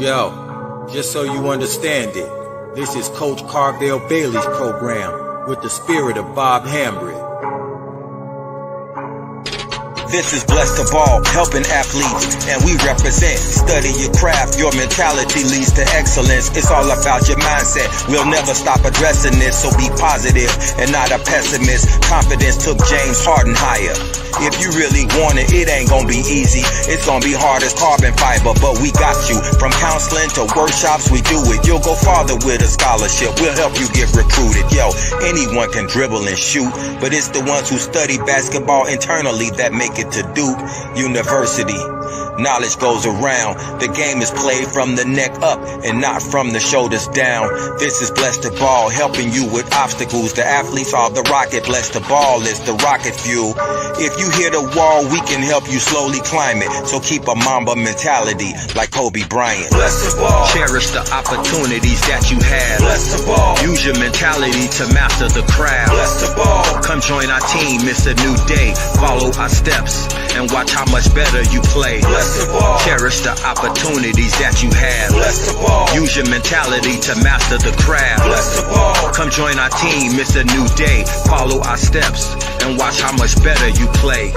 Yo, just so you understand it, this is Coach Carvel Bailey's program with the spirit of Bob Hambry. This is Blessed to Ball, helping athletes, and we represent. Study your craft, your mentality leads to excellence. It's all about your mindset. We'll never stop addressing this, so be positive and not a pessimist. Confidence took James Harden higher. If you really want it, it ain't gonna be easy. It's gonna be hard as carbon fiber, but we got you. From counseling to workshops, we do it. You'll go farther with a scholarship. We'll help you get recruited. Yo, anyone can dribble and shoot, but it's the ones who study basketball internally that make it to Duke University. Knowledge goes around. The game is played from the neck up and not from the shoulders down. This is Blessed to Ball, helping you with obstacles. The athletes are the rocket. Blessed to Ball is the rocket fuel. If you hit a wall, we can help you slowly climb it. So keep a Mamba mentality like Kobe Bryant. Blessed to Ball. Cherish the opportunities that you have. Blessed to Ball. Use your mentality to master the craft. Blessed to Ball. Come join our team, it's a new day. Follow our steps and watch how much better you play. Blessed to Ball. Cherish the opportunities that you have. Blessed to Ball. Use your mentality to master the craft. Blessed to Ball. Come join our team, it's a new day. Follow our steps and watch how much better you play.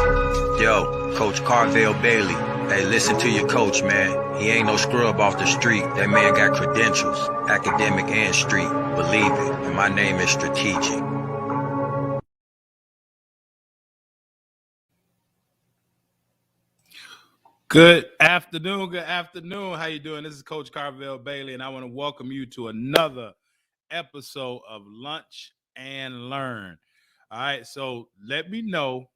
Yo, Coach Carvel Bailey. Hey, listen to your coach, man. He ain't no scrub off the street. That man got credentials, academic and street. Believe it, and my name is Strategic. Good afternoon. Good afternoon. How you doing? This is Coach Carvel Bailey, and I want to welcome you to another episode of Lunch and Learn. All right, so let me know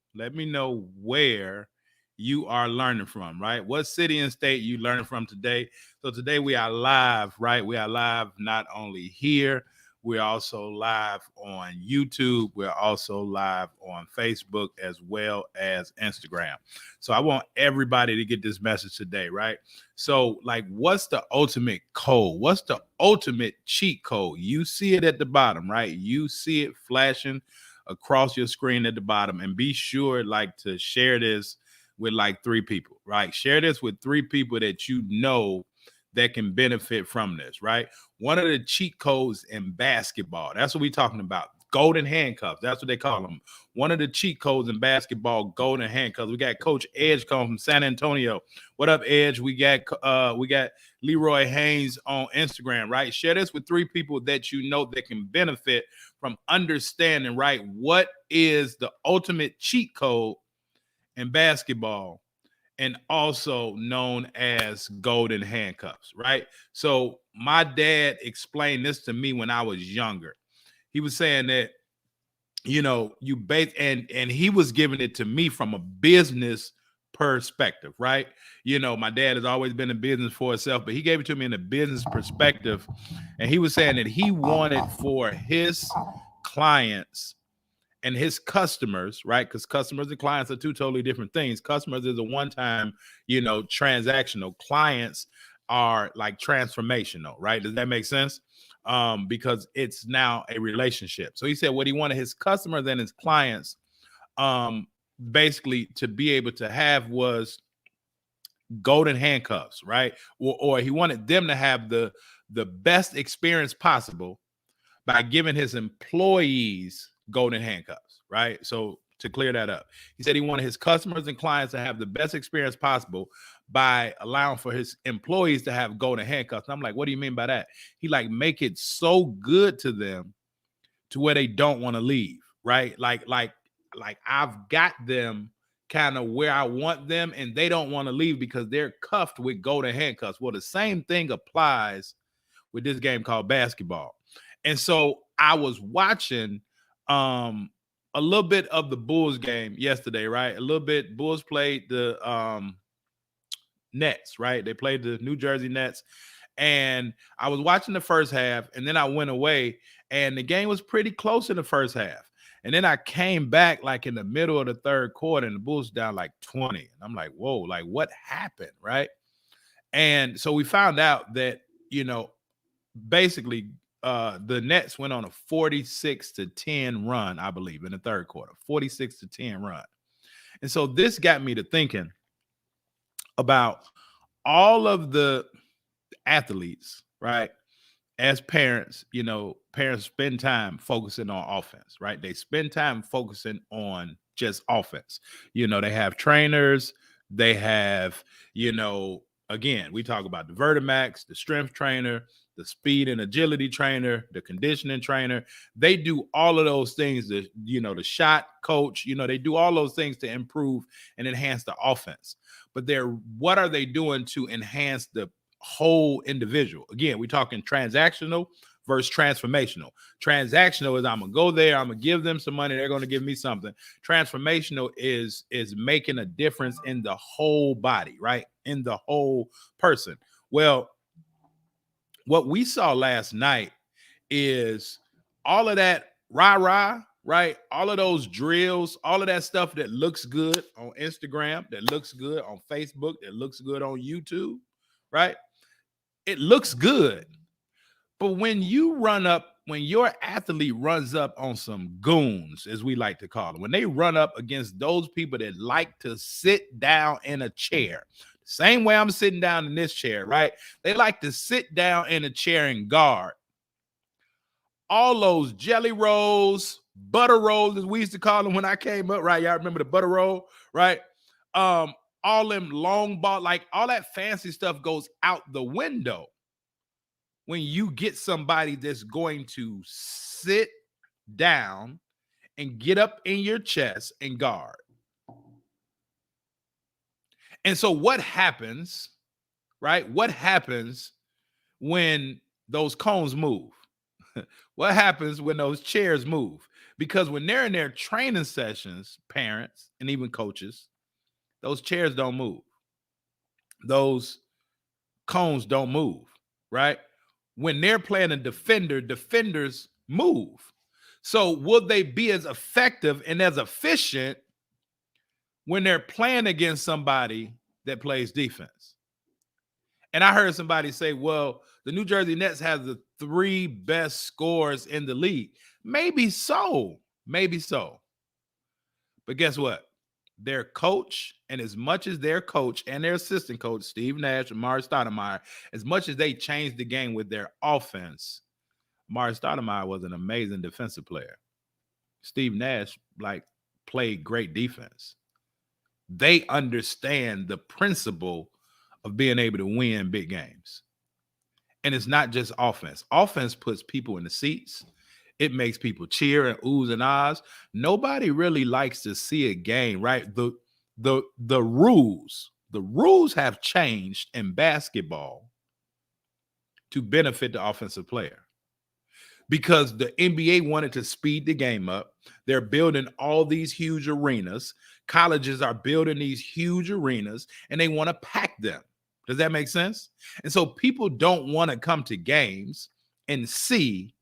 where you are learning from, right? What city and state you learning from today? So today we are live, right? We are live not only here, we're also live on YouTube. We're also live on Facebook as well as Instagram. So I want everybody to get this message today, right? So like, what's the ultimate code? What's the ultimate cheat code? You see it at the bottom, right? You see it flashing across your screen at the bottom, and be sure like to share this with like 3 people, right? Share this with 3 people that you know that can benefit from this, right? One of the cheat codes in basketball, that's what we're talking about. Golden handcuffs, that's what they call them. One of the cheat codes in basketball, golden handcuffs. We got Coach Edge coming from San Antonio. What up, Edge? We got Leroy Haynes on Instagram, right? Share this with 3 people that you know that can benefit from understanding, right? What is the ultimate cheat code in basketball, and also known as golden handcuffs, right? So my dad explained this to me when I was younger. He was saying that, you know, and he was giving it to me from a business perspective, right? You know, my dad has always been in business for himself, but he gave it to me in a business perspective. And he was saying that he wanted for his clients and his customers, right? Because customers and clients are 2 totally different things. Customers is a one-time, you know, transactional. Clients are like transformational, right? Does that make sense? Because it's now a relationship. So he said what he wanted his customers and his clients basically to be able to have was golden handcuffs, right? Or he wanted them to have the best experience possible by giving his employees golden handcuffs, right? So to clear that up, he said he wanted his customers and clients to have the best experience possible by allowing for his employees to have golden handcuffs. And I'm like, what do you mean by that? He like make it so good to them to where they don't want to leave, right? Like I've got them kind of where I want them, and they don't want to leave because they're cuffed with golden handcuffs. Well, the same thing applies with this game called basketball. And so I was watching a little bit of the Bulls game yesterday, right? A little bit. Bulls played the Nets, right? They played the New Jersey Nets. And I was watching the first half, and then I went away, and the game was pretty close in the first half. And then I came back like in the middle of the 3rd quarter, and the Bulls down like 20. And I'm like, whoa, like what happened, right? And so we found out that, you know, basically the Nets went on a 46-10 run, I believe, in the 3rd quarter, 46-10 run. And so this got me to thinking about all of the athletes, right? As parents, you know, parents spend time focusing on offense, right? They spend time focusing on just offense. You know, they have trainers, they have, you know, again, we talk about the Vertimax, the strength trainer, the speed and agility trainer, the conditioning trainer. They do all of those things, the, you know, the shot coach, you know, they do all those things to improve and enhance the offense. But what are they doing to enhance the whole individual? Again, we're talking transactional versus transformational. Transactional is I'm gonna go there, I'm gonna give them some money, they're gonna give me something. Transformational is making a difference in the whole body, right? In the whole person. Well, what we saw last night is all of that rah-rah, right? All of those drills, all of that stuff that looks good on Instagram, that looks good on Facebook, that looks good on YouTube, right? It looks good. But when your athlete runs up on some goons, as we like to call them, when they run up against those people that like to sit down in a chair, same way I'm sitting down in this chair, right? They like to sit down in a chair and guard. All those jelly rolls, butter rolls, as we used to call them when I came up, right? Y'all remember the butter roll, right? All them long ball, like all that fancy stuff goes out the window when you get somebody that's going to sit down and get up in your chest and guard. And so what happens, right? What happens when those cones move? What happens when those chairs move? Because when they're in their training sessions, parents and even coaches, those chairs don't move. Those cones don't move, right? When they're playing a defender, defenders move. So will they be as effective and as efficient when they're playing against somebody that plays defense? And I heard somebody say, well, the New Jersey Nets have the 3 best scorers in the league. Maybe so. Maybe so. But guess what? Their coach, and as much as their coach and their assistant coach, Steve Nash and Mark Stoudemire, as much as they changed the game with their offense, Mark Stoudemire was an amazing defensive player. Steve Nash, played great defense. They understand the principle of being able to win big games. And it's not just offense. Offense puts people in the seats. It makes people cheer and oohs and ahs. Nobody really likes to see a game, right? The rules have changed in basketball to benefit the offensive player, because the NBA wanted to speed the game up. They're building all these huge arenas. Colleges are building these huge arenas, and they want to pack them. Does that make sense? And so people don't want to come to games and see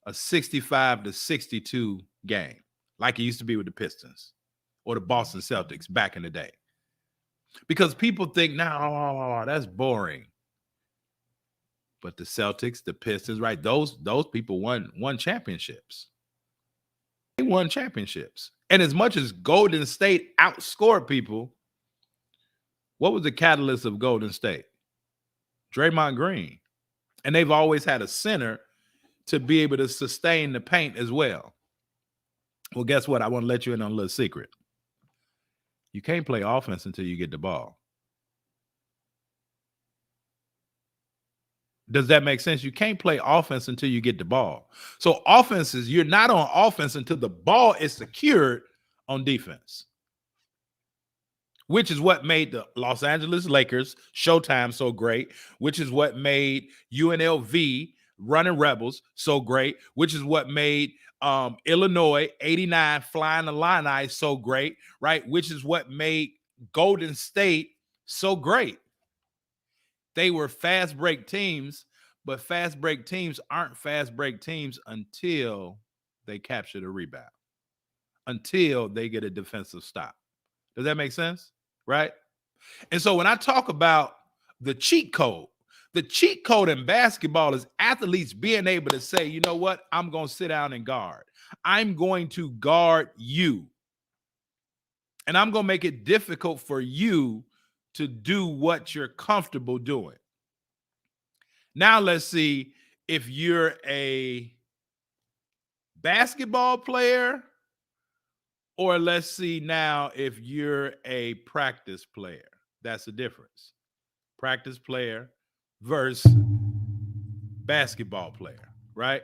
a 65-62 game like it used to be with the Pistons or the Boston Celtics back in the day, because people think, no, that's boring. But the Celtics, the Pistons, right? Those people won championships. They won championships. And as much as Golden State outscored people, what was the catalyst of Golden State? Draymond Green. And they've always had a center to be able to sustain the paint as well. Well, guess what? I want to let you in on a little secret. You can't play offense until you get the ball. Does that make sense? You can't play offense until you get the ball. So you're not on offense until the ball is secured on defense, which is what made the Los Angeles Lakers Showtime so great, which is what made UNLV Running Rebels so great, which is what made Illinois 89 Flying Illini so great, right? Which is what made Golden State so great. They were fast break teams, but fast break teams aren't fast break teams until they capture the rebound, until they get a defensive stop. Does that make sense? Right? And so when I talk about the cheat code in basketball is athletes being able to say, you know what? I'm going to sit down and guard. I'm going to guard you. And I'm going to make it difficult for you to do what you're comfortable doing. Now let's see if you're a basketball player, or let's see now if you're a practice player. That's the difference. Practice player versus basketball player, right?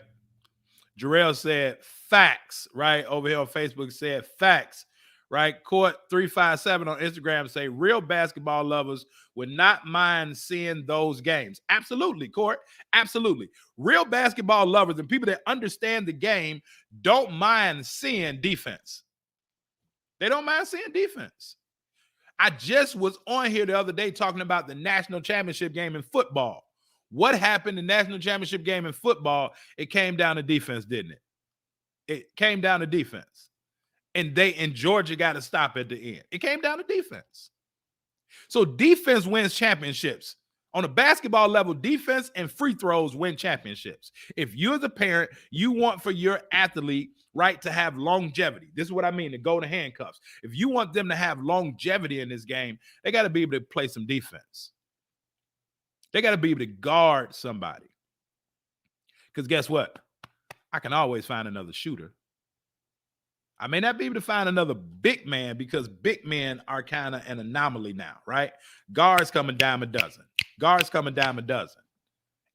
Jarrell said facts, right? Over here on Facebook said facts, right? Court 357 on Instagram say real basketball lovers would not mind seeing those games. Absolutely, Court. Absolutely. Real basketball lovers and people that understand the game don't mind seeing defense. They don't mind seeing defense. I just was on here the other day talking about the national championship game in football. What happened in the national championship game in football? It came down to defense, didn't it? It came down to defense. And Georgia got to stop at the end. It came down to defense. So defense wins championships. On a basketball level, defense and free throws win championships. If you as a parent, you want for your athlete, right, to have longevity. This is what I mean, the golden handcuffs. If you want them to have longevity in this game, they got to be able to play some defense. They got to be able to guard somebody. Because guess what? I can always find another shooter. I may not be able to find another big man because big men are kind of an anomaly now, right? Guards come a dime a dozen. Guards come a dime a dozen.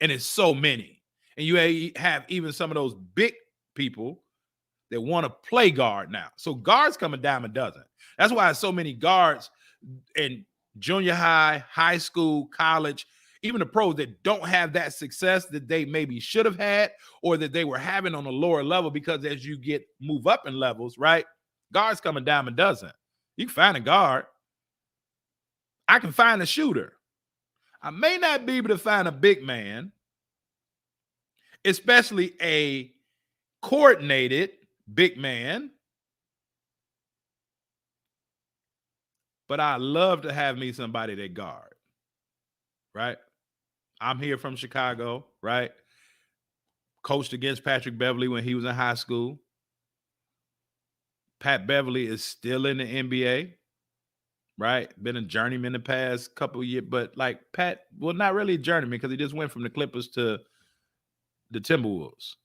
And it's so many. And you have even some of those big people that want to play guard now. So guards come a dime a dozen. That's why so many guards in junior high, high school, college, even the pros that don't have that success that they maybe should have had or that they were having on a lower level, because as you move up in levels, right, guards come a dime a dozen. You can find a guard. I can find a shooter. I may not be able to find a big man, especially a coordinated big man, but I love to have me somebody that guard, right? I'm here from Chicago, right? Coached against Patrick Beverly when he was in high school. Pat Beverly is still in the NBA, right? Been a journeyman the past couple of years, but like Pat, well, not really a journeyman because he just went from the Clippers to the Timberwolves.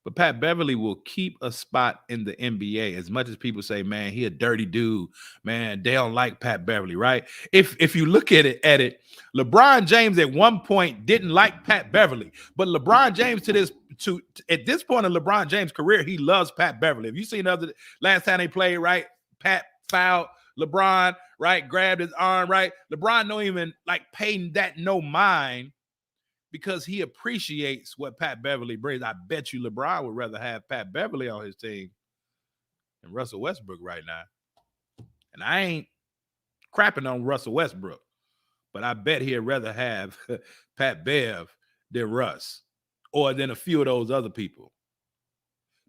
But Pat Beverly will keep a spot in the NBA. As much as people say, man, he a dirty dude, man, they don't like Pat Beverly, right? If you look at it, LeBron James at one point didn't like Pat Beverly, but LeBron James at this point in LeBron James' career, he loves Pat Beverly. Have you seen last time they played, right? Pat fouled LeBron, right? Grabbed his arm, right? LeBron don't even like paying that no mind, because he appreciates what Pat Beverly brings. I bet you LeBron would rather have Pat Beverly on his team than Russell Westbrook right now. And I ain't crapping on Russell Westbrook, but I bet he'd rather have Pat Bev than Russ or than a few of those other people.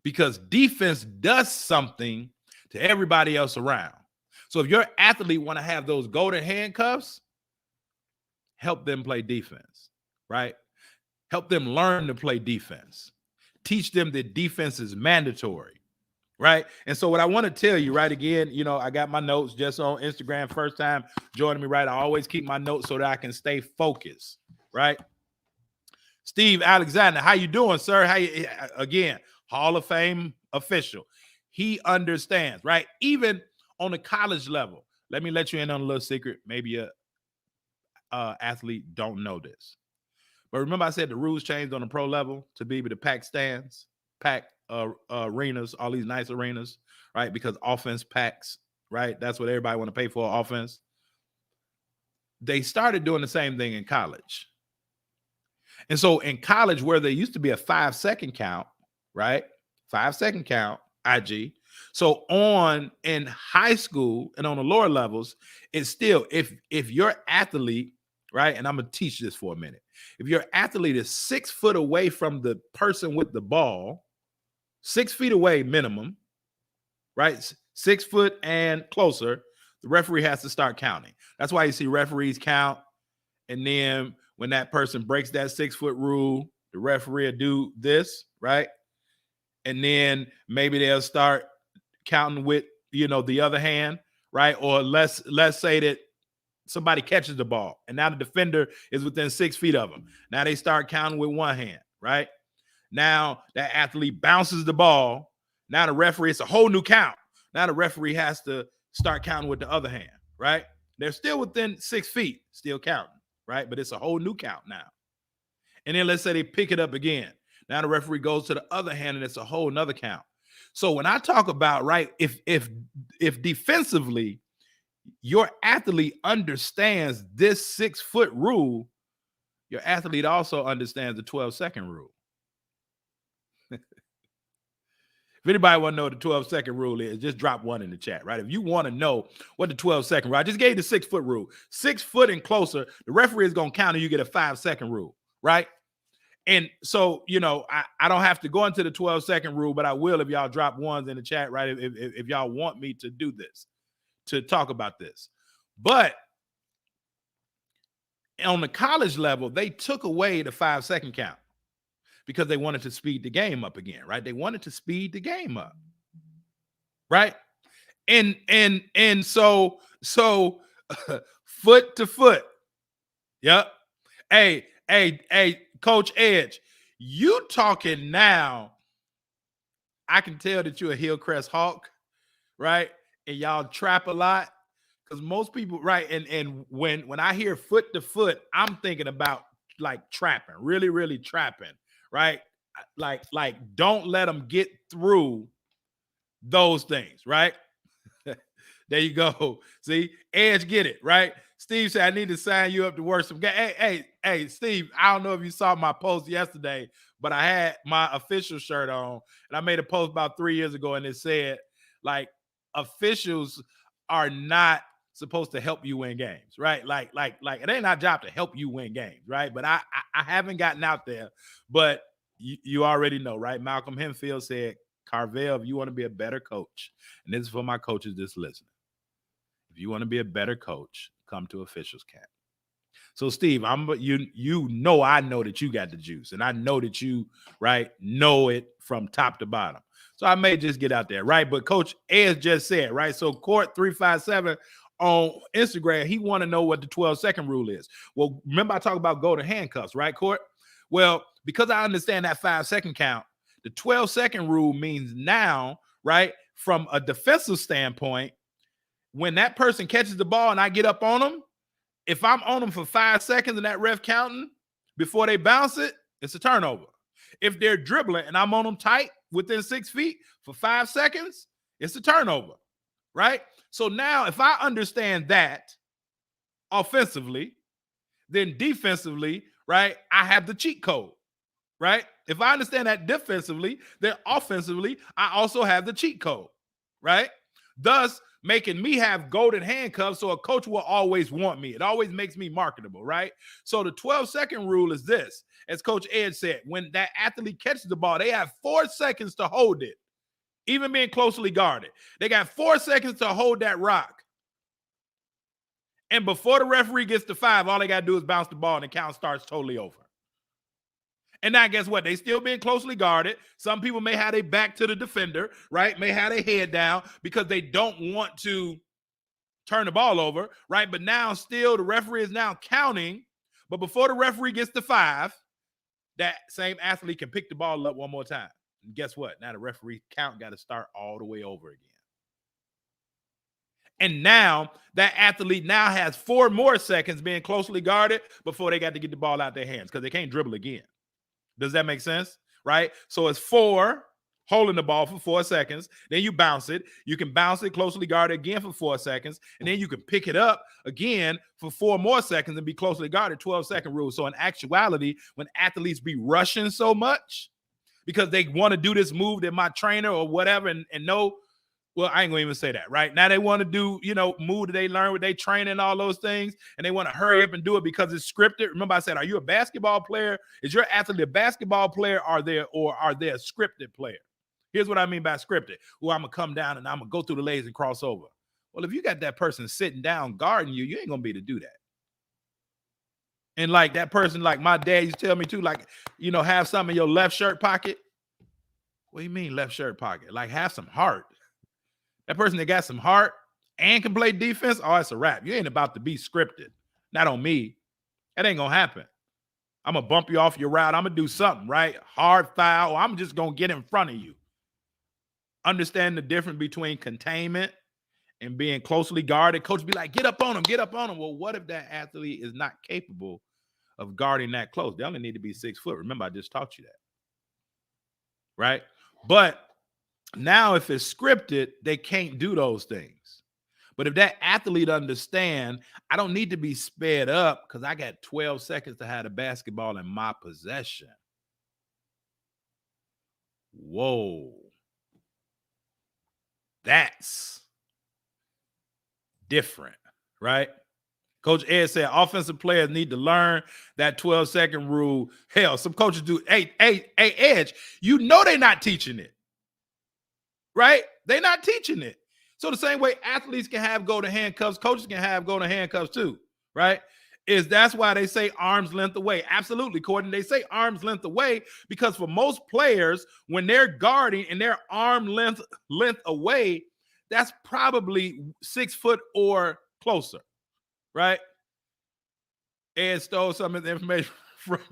Because defense does something to everybody else around. So if your athlete want to have those golden handcuffs, help them play defense. Right? Help them learn to play defense. Teach them that defense is mandatory. Right? And so what I want to tell you, right, again, I got my notes just on Instagram. First time joining me, right? I always keep my notes so that I can stay focused. Right? Steve Alexander, how you doing, sir? Again, Hall of Fame official. He understands, right? Even on the college level. Let me let you in on a little secret. Maybe a athlete don't know this. But remember I said the rules changed on the pro level to be able to pack stands, pack arenas, all these nice arenas, right? Because offense packs, right? That's what everybody want to pay for, offense. They started doing the same thing in college. And so in college, where there used to be a 5-second count, right? 5-second count, IG. So in high school and on the lower levels, it's still, if your athlete, right? And I'm going to teach this for a minute. If your athlete is 6 foot away from the person with the ball, 6 feet away minimum, right? 6 foot and closer, the referee has to start counting. That's why you see referees count. And then when that person breaks that 6 foot rule, the referee will do this, right? And then maybe they'll start counting with, the other hand, right? Or let's say that somebody catches the ball, and now the defender is within 6 feet of them. Now they start counting with one hand, right? Now that athlete bounces the ball. Now the referee, it's a whole new count. Now the referee has to start counting with the other hand, right? They're still within 6 feet, still counting, right? But it's a whole new count now. And then let's say they pick it up again. Now the referee goes to the other hand, and it's a whole nother count. So when I talk about, right, if defensively your athlete understands this 6-foot rule, your athlete also understands the 12-second rule. If anybody want to know what the 12-second rule is, just drop one in the chat, right? If you want to know what the 12-second rule, I just gave you the 6-foot rule. 6 foot and closer, the referee is going to count and you get a 5-second rule, right? And so, you know, I don't have to go into the 12-second rule, but I will if y'all drop ones in the chat, right? If y'all want me to do this, to talk about this. But on the college level, they took away the 5-second count because they wanted to speed the game up again, right? They wanted to speed the game up, right? And so foot to foot. Yep. Hey, Coach Edge, you talking now. I can tell that you're a Hillcrest Hawk, right? And y'all trap a lot. Because most people, right? And when I hear foot to foot, I'm thinking about like trapping, really, really trapping, right? Like don't let them get through those things, right? There you go. See, Edge get it, right? Steve said, I need to sign you up to work some game. Hey, Steve, I don't know if you saw my post yesterday, but I had my official shirt on, and I made a post about 3 years ago, and it said, like, officials are not supposed to help you win games, right? Like it ain't our job to help you win games, right? But I haven't gotten out there, but you already know, right? Malcolm Henfield said, Carvel, if you want to be a better coach, and this is for my coaches just listening, if you want to be a better coach, come to officials camp. So Steve, I know I know that you got the juice, and I know that you, right, know it from top to bottom. So I may just get out there, right? But Coach Ed just said, right? So Court 357 on Instagram, he want to know what the 12-second rule is. Well, remember I talked about golden handcuffs, right, Court? Well, because I understand that 5-second count, the 12-second rule means now, right, from a defensive standpoint, when that person catches the ball and I get up on them, if I'm on them for 5 seconds and that ref counting before they bounce it, it's a turnover. If they're dribbling and I'm on them tight within 6 feet for 5 seconds, it's a turnover, right? So now if I understand that offensively, then defensively, right, I have the cheat code, right? If I understand that defensively, then offensively, I also have the cheat code, right? Thus, making me have golden handcuffs so a coach will always want me. It always makes me marketable, right? So the 12-second rule is this. As Coach Ed said, when that athlete catches the ball, they have 4 seconds to hold it, even being closely guarded. They got 4 seconds to hold that rock. And before the referee gets to 5, all they got to do is bounce the ball and the count starts totally over. And now guess what? They still being closely guarded. Some people may have their back to the defender, right? May have their head down because they don't want to turn the ball over, right? But now still the referee is now counting. But before the referee gets to 5, that same athlete can pick the ball up one more time. And guess what? Now the referee count got to start all the way over again. And now that athlete now has 4 more seconds being closely guarded before they got to get the ball out their hands because they can't dribble again. Does that make sense? Right? So it's 4 holding the ball for 4 seconds. Then you bounce it. You can bounce it closely guarded again for 4 seconds. And then you can pick it up again for 4 more seconds and be closely guarded, 12-second rule. So in actuality, when athletes be rushing so much because they want to do this move that my trainer or whatever and know, well, I ain't going to even say that, right? Now they want to do, move that they learn with their training and all those things, and they want to hurry up and do it because it's scripted. Remember I said, are you a basketball player? Is your athlete a basketball player or are they a scripted player? Here's what I mean by scripted. Well, I'm going to come down and I'm going to go through the lays and cross over. Well, if you got that person sitting down guarding you, you ain't going to be able to do that. And like that person, like my dad used to tell me too, like, have something in your left shirt pocket. What do you mean left shirt pocket? Like have some heart. That person that got some heart, and can play defense, oh, it's a wrap. You ain't about to be scripted. Not on me. That ain't going to happen. I'm going to bump you off your route. I'm going to do something, right? Hard foul, or I'm just going to get in front of you. Understand the difference between containment and being closely guarded. Coach be like, get up on him, get up on him. Well, what if that athlete is not capable of guarding that close? They only need to be 6 foot. Remember, I just taught you that. Right? But now if it's scripted, they can't do those things. But if that athlete understand, I don't need to be sped up because I got 12 seconds to have the basketball in my possession. Whoa. That's different, right? Coach Ed said offensive players need to learn that 12-second rule. Hell, some coaches do. Hey, Edge, you know they're not teaching it, right? They're not teaching it. So the same way athletes can have golden handcuffs, coaches can have golden handcuffs too, right? That's why they say arm's length away. Absolutely, Courtney. They say arm's length away because for most players, when they're guarding and they're arm length away, that's probably 6 foot or closer, right? Ed stole some of the information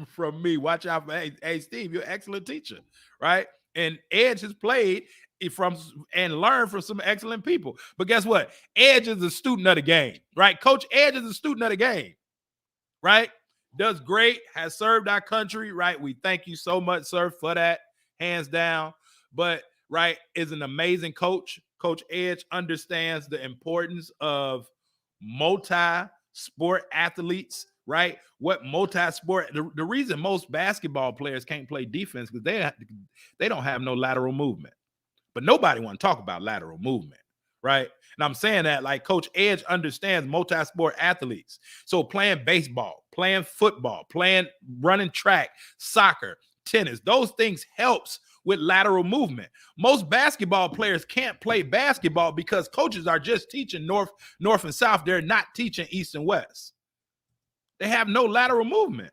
from me. Watch out for, hey, Steve, you're an excellent teacher, right? And Edge has played from and learned from some excellent people. But guess what? Edge is a student of the game, right? Coach Edge is a student of the game, right? Does great, has served our country, right? We thank you so much, sir, for that, hands down. But, right, is an amazing coach. Coach Edge understands the importance of multi-sport athletes, right? What multi-sport, the reason most basketball players can't play defense because they don't have no lateral movement. But nobody want to talk about lateral movement, right? And I'm saying that like Coach Edge understands multi-sport athletes. So playing baseball, playing football, running track, soccer, tennis, those things helps with lateral movement. Most basketball players can't play basketball because coaches are just teaching north and south. They're not teaching east and west. They have no lateral movement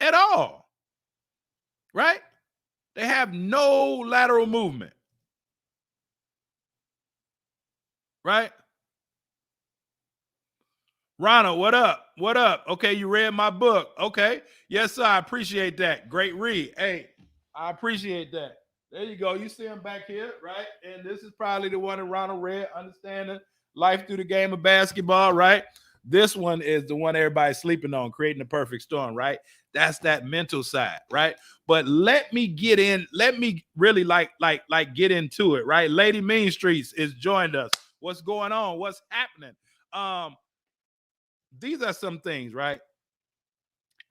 at all, right? They have no lateral movement. Right? Ronald, what up? What up? Okay, you read my book. Okay. Yes, sir. I appreciate that. Great read. Hey, I appreciate that. There you go. You see him back here, right? And this is probably the one that Ronald read, Understanding Life Through the Game of Basketball, right? This one is the one everybody's sleeping on, Creating the Perfect Storm, right? That's that mental side, right? But let me get in. Let me really like get into it, right? Lady Mean Streets is joined us. What's going on? What's happening? These are some things, right?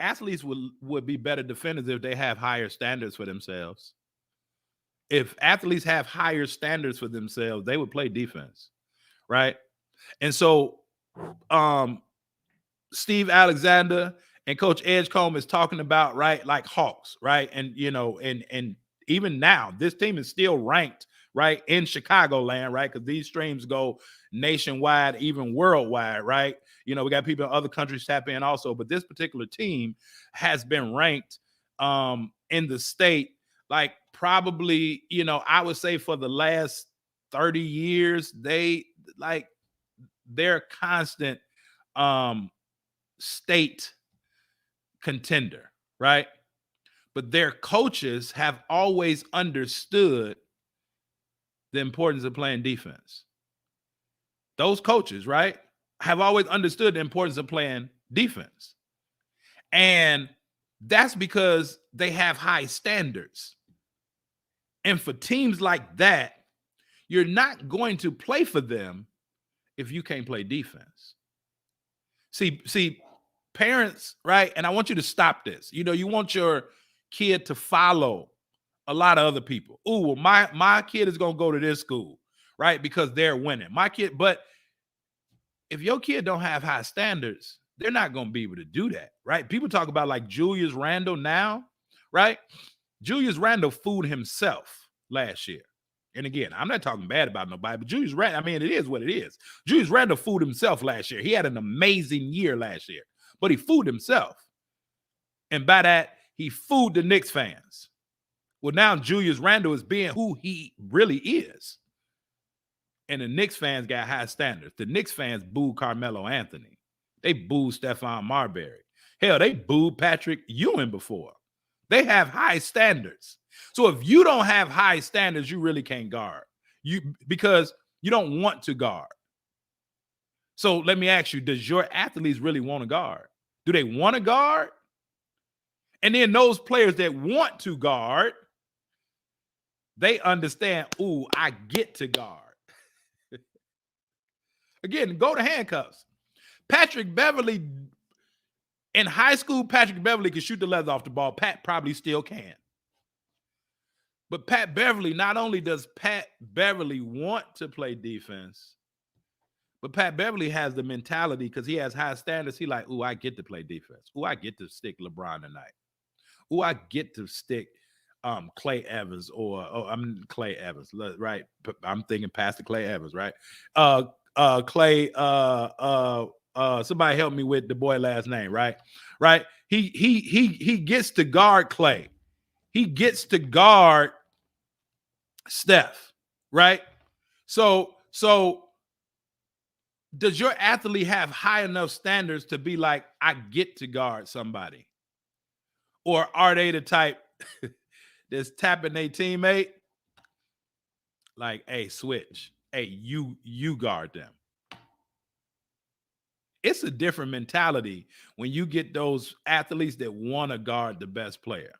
Athletes would be better defenders if they have higher standards for themselves. If athletes have higher standards for themselves, they would play defense, right? And so Steve Alexander and Coach Edgecombe is talking about, right, like Hawks, right? And, you know, and even now, this team is still ranked, right, in Chicagoland, right? Because these streams go nationwide, even worldwide, right? You know, we got people in other countries tap in also, but this particular team has been ranked in the state, like probably, you know, I would say for the last 30 years, they're constant state contender, right? But their coaches have always understood the importance of playing defense. Those coaches, right, have always understood the importance of playing defense. And that's because they have high standards. And for teams like that, you're not going to play for them if you can't play defense. See, parents, right? And I want you to stop this. You know, you want your kid to follow a lot of other people. Oh, well, my kid is going to go to this school, right? Because they're winning. My kid, but if your kid don't have high standards, they're not going to be able to do that, right? People talk about like Julius Randle now, right? Julius Randle fooled himself last year. And again, I'm not talking bad about nobody, but Julius Randle, I mean, it is what it is. Julius Randle fooled himself last year. He had an amazing year last year, but he fooled himself. And by that, he fooled the Knicks fans. Well, now Julius Randle is being who he really is. And the Knicks fans got high standards. The Knicks fans booed Carmelo Anthony. They booed Stephon Marbury. Hell, they booed Patrick Ewing before. They have high standards. So if you don't have high standards, you really can't guard. Because you don't want to guard. So let me ask you, does your athletes really want to guard? Do they want to guard? And then those players that want to guard, they understand, ooh, I get to guard. Again, go to handcuffs. Patrick Beverly, in high school, Patrick Beverly could shoot the leather off the ball. Pat probably still can. But Pat Beverly, not only does Pat Beverly want to play defense, but Pat Beverly has the mentality because he has high standards. He like, ooh, I get to play defense. Ooh, I get to stick LeBron tonight. Ooh, I get to stick Clay Evans I'm Clay Evans, right? I'm thinking past the Clay Evans, right? Clay, somebody help me with the boy last name, right? Right? He gets to guard Clay. He gets to guard Steph, right? So does your athlete have high enough standards to be like, I get to guard somebody? Or are they the type that's tapping their teammate like, hey, switch. Hey, you guard them. It's a different mentality when you get those athletes that want to guard the best player.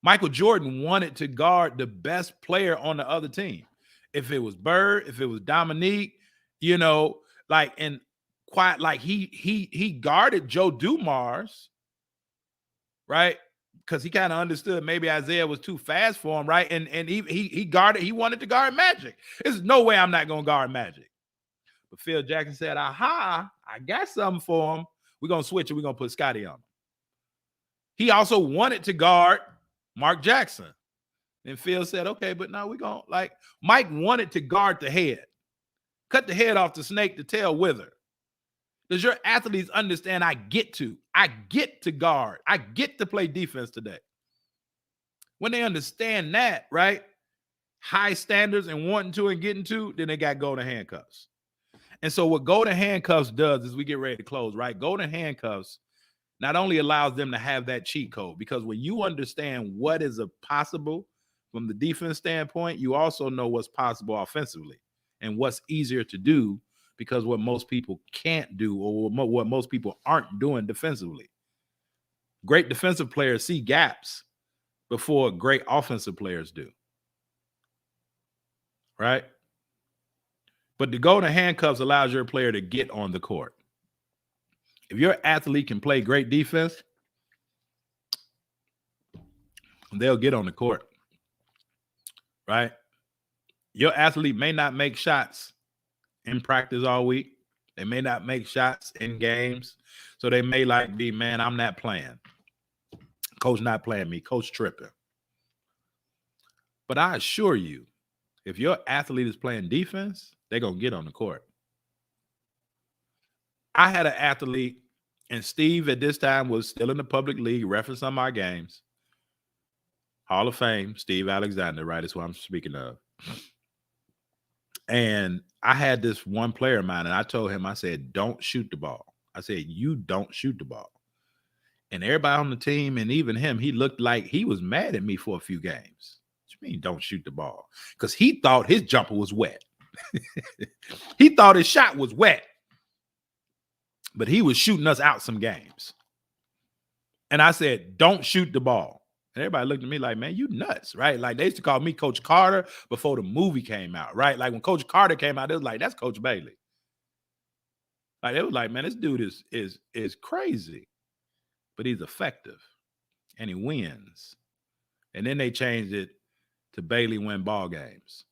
Michael Jordan wanted to guard the best player on the other team. If it was Bird, if it was Dominique, you know, like, and quite like he guarded Joe Dumars, right? Because he kind of understood maybe Isaiah was too fast for him, right? And he guarded, he wanted to guard Magic. There's no way I'm not gonna guard Magic. But Phil Jackson said, aha, I got something for him. We're gonna switch it, we're gonna put Scotty on him. He also wanted to guard Mark Jackson. And Phil said, okay, but now we're gonna, like, Mike wanted to guard the head. Cut the head off the snake, the tail wither. Does your athletes understand I get to guard. I get to play defense today. When they understand that, right? High standards and wanting to and getting to, then they got golden handcuffs. And so what golden handcuffs does is we get ready to close, right? Golden handcuffs not only allows them to have that cheat code, because when you understand what is possible from the defense standpoint, you also know what's possible offensively and what's easier to do, because what most people can't do or what most people aren't doing defensively. Great defensive players see gaps before great offensive players do. Right? But the golden handcuffs allows your player to get on the court. If your athlete can play great defense, they'll get on the court. Right? Your athlete may not make shots in practice all week. They may not make shots in games. So they may like be, man, I'm not playing. Coach not playing me. Coach tripping. But I assure you, if your athlete is playing defense, they're going to get on the court. I had an athlete, and Steve at this time was still in the public league, referencing some of our games. Hall of Fame, Steve Alexander, right? That's what I'm speaking of. And I had this one player of mine, and I told him, I said, don't shoot the ball. I said, you don't shoot the ball. And everybody on the team, and even him, he looked like he was mad at me for a few games. What you mean don't shoot the ball? Because he thought his jumper was wet. He thought his shot was wet. But he was shooting us out some games. And I said, don't shoot the ball. And everybody looked at me like, man, you nuts, right? Like, they used to call me Coach Carter before the movie came out, right? Like, when Coach Carter came out, it was like, that's Coach Bailey. Like, it was like, man, this dude is crazy. But he's effective. And he wins. And then they changed it to Bailey win ball games,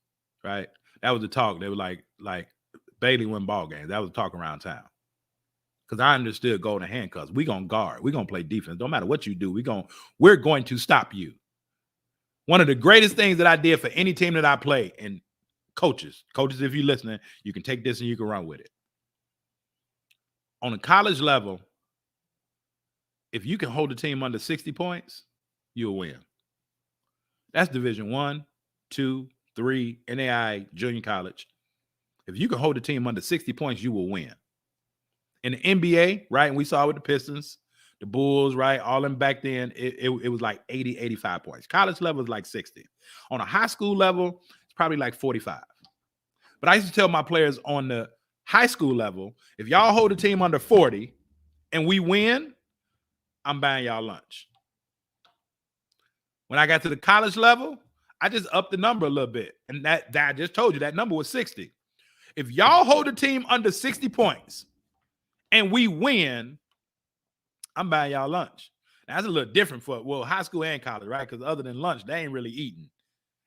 right? That was the talk. They were like Bailey win ball games. That was the talk around town. Because I understood golden handcuffs. We're going to guard. We're going to play defense. Don't matter what you do. We're going to stop you. One of the greatest things that I did for any team that I play, and coaches, if you're listening, you can take this and you can run with it. On a college level, if you can hold a team under 60 points, you'll win. That's Division 1, 2, 3, NAI, junior college. If you can hold a team under 60 points, you will win. In the NBA, right, and we saw with the Pistons, the Bulls, right, all them back then, it was like 80, 85 points. College level is like 60. On a high school level, it's probably like 45. But I used to tell my players on the high school level, if y'all hold a team under 40 and we win, I'm buying y'all lunch. When I got to the college level, I just upped the number a little bit. And that I just told you, that number was 60. If y'all hold a team under 60 points and we win, I'm buying y'all lunch. Now, that's a little different for, well, high school and college, right? Because other than lunch, they ain't really eating.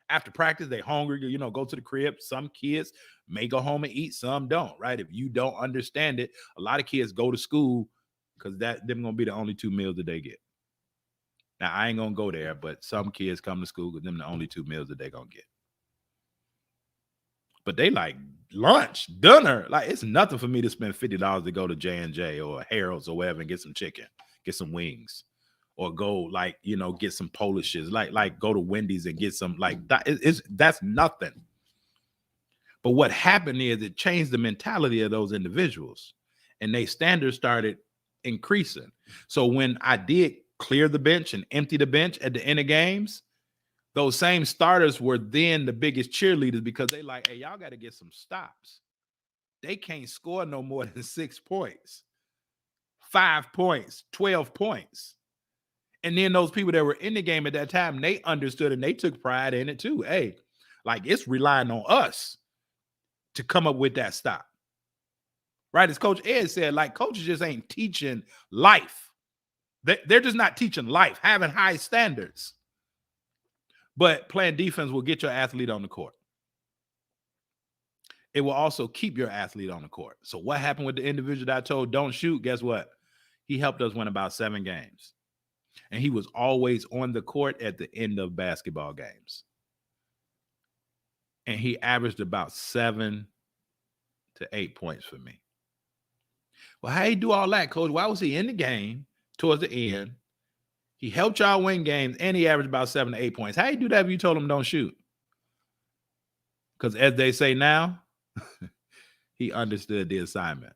After practice, they hungry, you know, go to the crib. Some kids may go home and eat, some don't, right? If you don't understand it, a lot of kids go to school because them going to be the only 2 meals that they get. Now, I ain't going to go there, but some kids come to school with them the only 2 meals that they going to get. But they like lunch, dinner. Like, it's nothing for me to spend $50 to go to J&J or Harold's or wherever and get some chicken, get some wings, or go, like, you know, get some Polishes, like go to Wendy's and get some, like, that's nothing. But what happened is it changed the mentality of those individuals, and their standards started increasing. So when I did clear the bench and empty the bench at the end of games, those same starters were then the biggest cheerleaders because they like, hey, y'all got to get some stops. They can't score no more than 6 points, 5 points, 12 points. And then those people that were in the game at that time, they understood and they took pride in it too. Hey, like, it's relying on us to come up with that stop. Right? As Coach Ed said, like, coaches just ain't teaching life. They're just not teaching life, having high standards. But playing defense will get your athlete on the court. It will also keep your athlete on the court. So what happened with the individual that I told don't shoot? Guess what? He helped us win about 7 games. And he was always on the court at the end of basketball games. And he averaged about 7 to 8 points for me. Well, how he do all that, Coach? Why was he in the game towards the end? He helped y'all win games, and he averaged about 7 to 8 points. How you do that if you told him don't shoot? Because as they say now, he understood the assignment.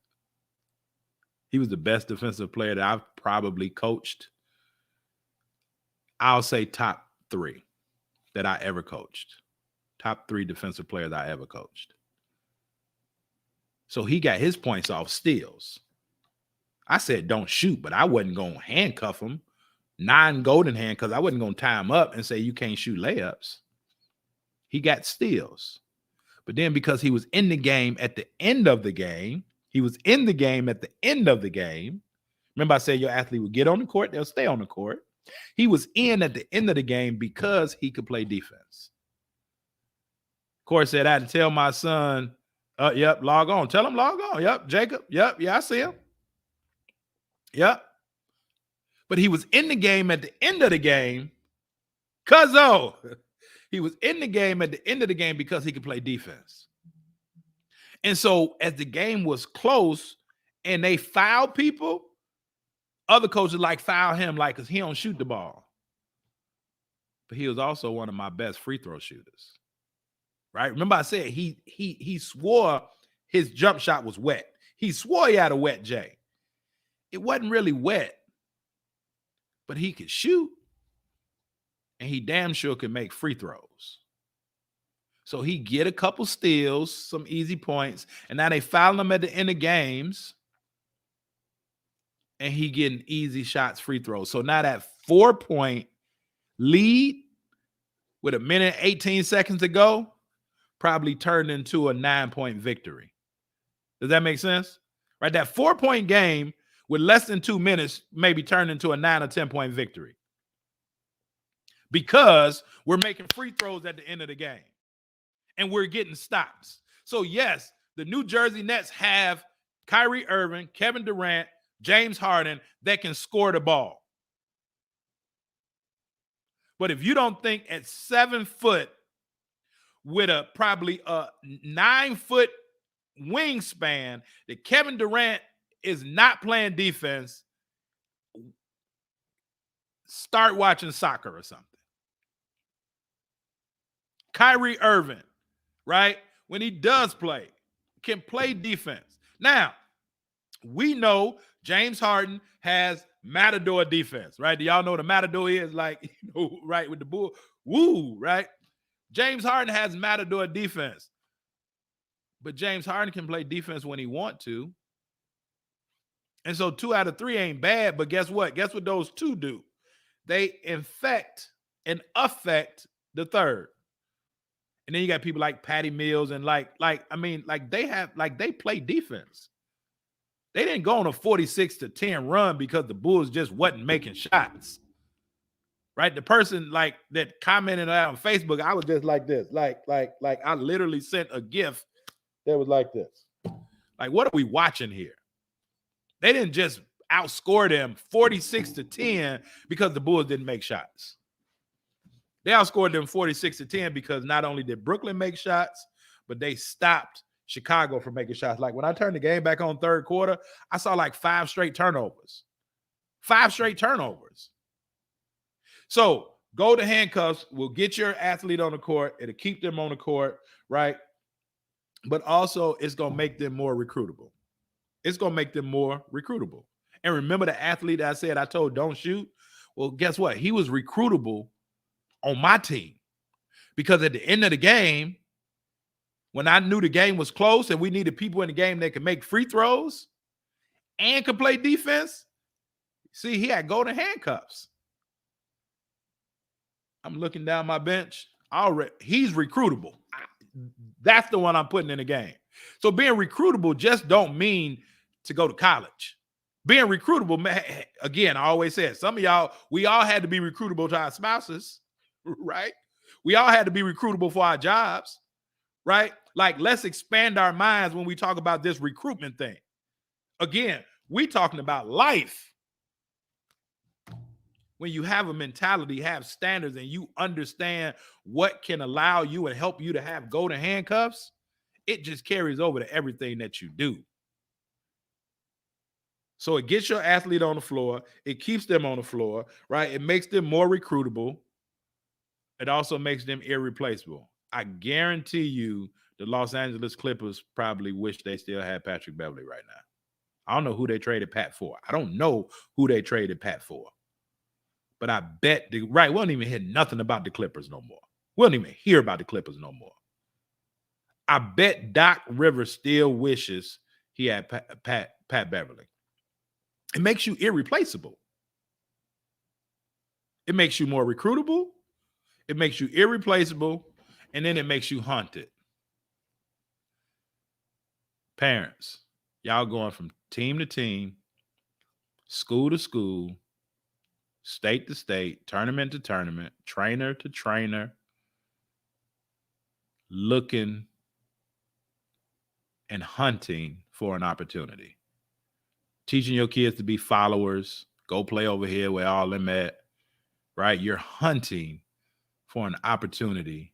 He was the best defensive player that I've probably coached. I'll say top 3 that I ever coached. Top 3 defensive players I ever coached. So he got his points off steals. I said don't shoot, but I wasn't going to handcuff him. 9 golden hand, because I wasn't going to tie him up and say you can't shoot layups. He got steals. But then because he was in the game at the end of the game, remember I said your athlete would get on the court, they'll stay on the court. He was in at the end of the game because he could play defense. Court said I had to tell my son, yep, log on. Tell him log on. Yep, Jacob. Yep, yeah, I see him. Yep. But he was in the game at the end of the game. He was in the game at the end of the game because he could play defense. And so as the game was close and they fouled people, other coaches like foul him, like, because he don't shoot the ball. But he was also one of my best free throw shooters. Right? Remember I said he swore his jump shot was wet. He swore he had a wet J. It wasn't really wet, but he could shoot, and he damn sure could make free throws. So he get a couple steals, some easy points, and now they foul him at the end of games, and he getting easy shots, free throws. So now that 4-point lead with 1:18 seconds to go probably turned into a 9-point victory. Does that make sense? Right? That 4-point game with less than 2 minutes maybe turned into a 9 or 10-point victory. Because we're making free throws at the end of the game. And we're getting stops. So yes, the New Jersey Nets have Kyrie Irving, Kevin Durant, James Harden that can score the ball. But if you don't think at 7 foot with probably a 9-foot wingspan that Kevin Durant is not playing defense, start watching soccer or something. Kyrie Irving, right? When he does play, can play defense. Now, we know James Harden has Matador defense, right? Do y'all know what a Matador is? Like, right, with the bull. Woo, right? James Harden has Matador defense. But James Harden can play defense when he want to. And so 2 out of 3 ain't bad, but guess what? Guess what those 2 do? They infect and affect the third. And then you got people like Patty Mills and they play defense. They didn't go on a 46-10 run because the Bulls just wasn't making shots. Right? The person that commented out on Facebook, I was just like this. Like I literally sent a GIF that was like this. Like, what are we watching here? They didn't just outscore them 46-10 because the Bulls didn't make shots. They outscored them 46-10 because not only did Brooklyn make shots, but they stopped Chicago from making shots. Like when I turned the game back on third quarter, I saw like 5 straight turnovers. 5 straight turnovers. So golden handcuffs will get your athlete on the court. It'll keep them on the court, right? But also it's going to make them more recruitable. It's going to make them more recruitable. And remember the athlete that I said I told don't shoot? Well, guess what? He was recruitable on my team because at the end of the game, when I knew the game was close and we needed people in the game that could make free throws and could play defense, see, he had golden handcuffs. I'm looking down my bench. Already, he's recruitable. That's the one I'm putting in the game. So being recruitable just don't mean to go to college. Being recruitable, again, I always said, some of y'all, we all had to be recruitable to our spouses, right? We all had to be recruitable for our jobs, right? Like, let's expand our minds when we talk about this recruitment thing. Again, we talking about life. When you have a mentality, have standards, and you understand what can allow you and help you to have golden handcuffs, it just carries over to everything that you do. So it gets your athlete on the floor. It keeps them on the floor, right? It makes them more recruitable. It also makes them irreplaceable. I guarantee you the Los Angeles Clippers probably wish they still had Patrick Beverley right now. I don't know who they traded Pat for. I don't know who they traded Pat for. But I bet, we don't even hear nothing about the Clippers no more. We don't even hear about the Clippers no more. I bet Doc Rivers still wishes he had Pat Beverley. It makes you irreplaceable. It makes you more recruitable. It makes you irreplaceable. And then it makes you haunted. Parents, y'all going from team to team, school to school, state to state, tournament to tournament, trainer to trainer, looking and hunting for an opportunity. Teaching your kids to be followers, go play over here where all them at, right? You're hunting for an opportunity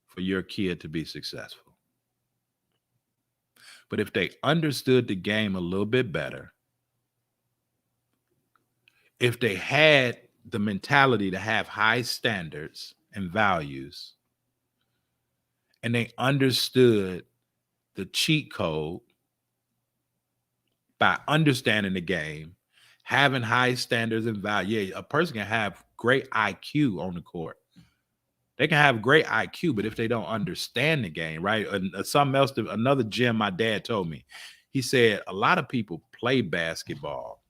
for your kid to be successful. But if they understood the game a little bit better, if they had the mentality to have high standards and values, and they understood the cheat code by understanding the game, having high standards and value. Yeah, a person can have great IQ on the court. They can have great IQ, but if they don't understand the game, right? And something else, another gem my dad told me, he said, a lot of people play basketball,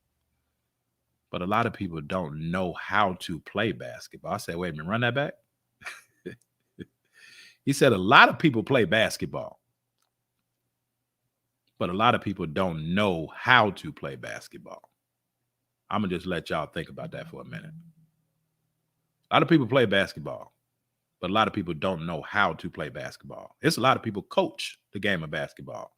but a lot of people don't know how to play basketball. I said, wait a minute, run that back. He said, a lot of people play basketball, but a lot of people don't know how to play basketball. I'm going to just let y'all think about that for a minute. A lot of people play basketball, but a lot of people don't know how to play basketball. It's a lot of people coach the game of basketball,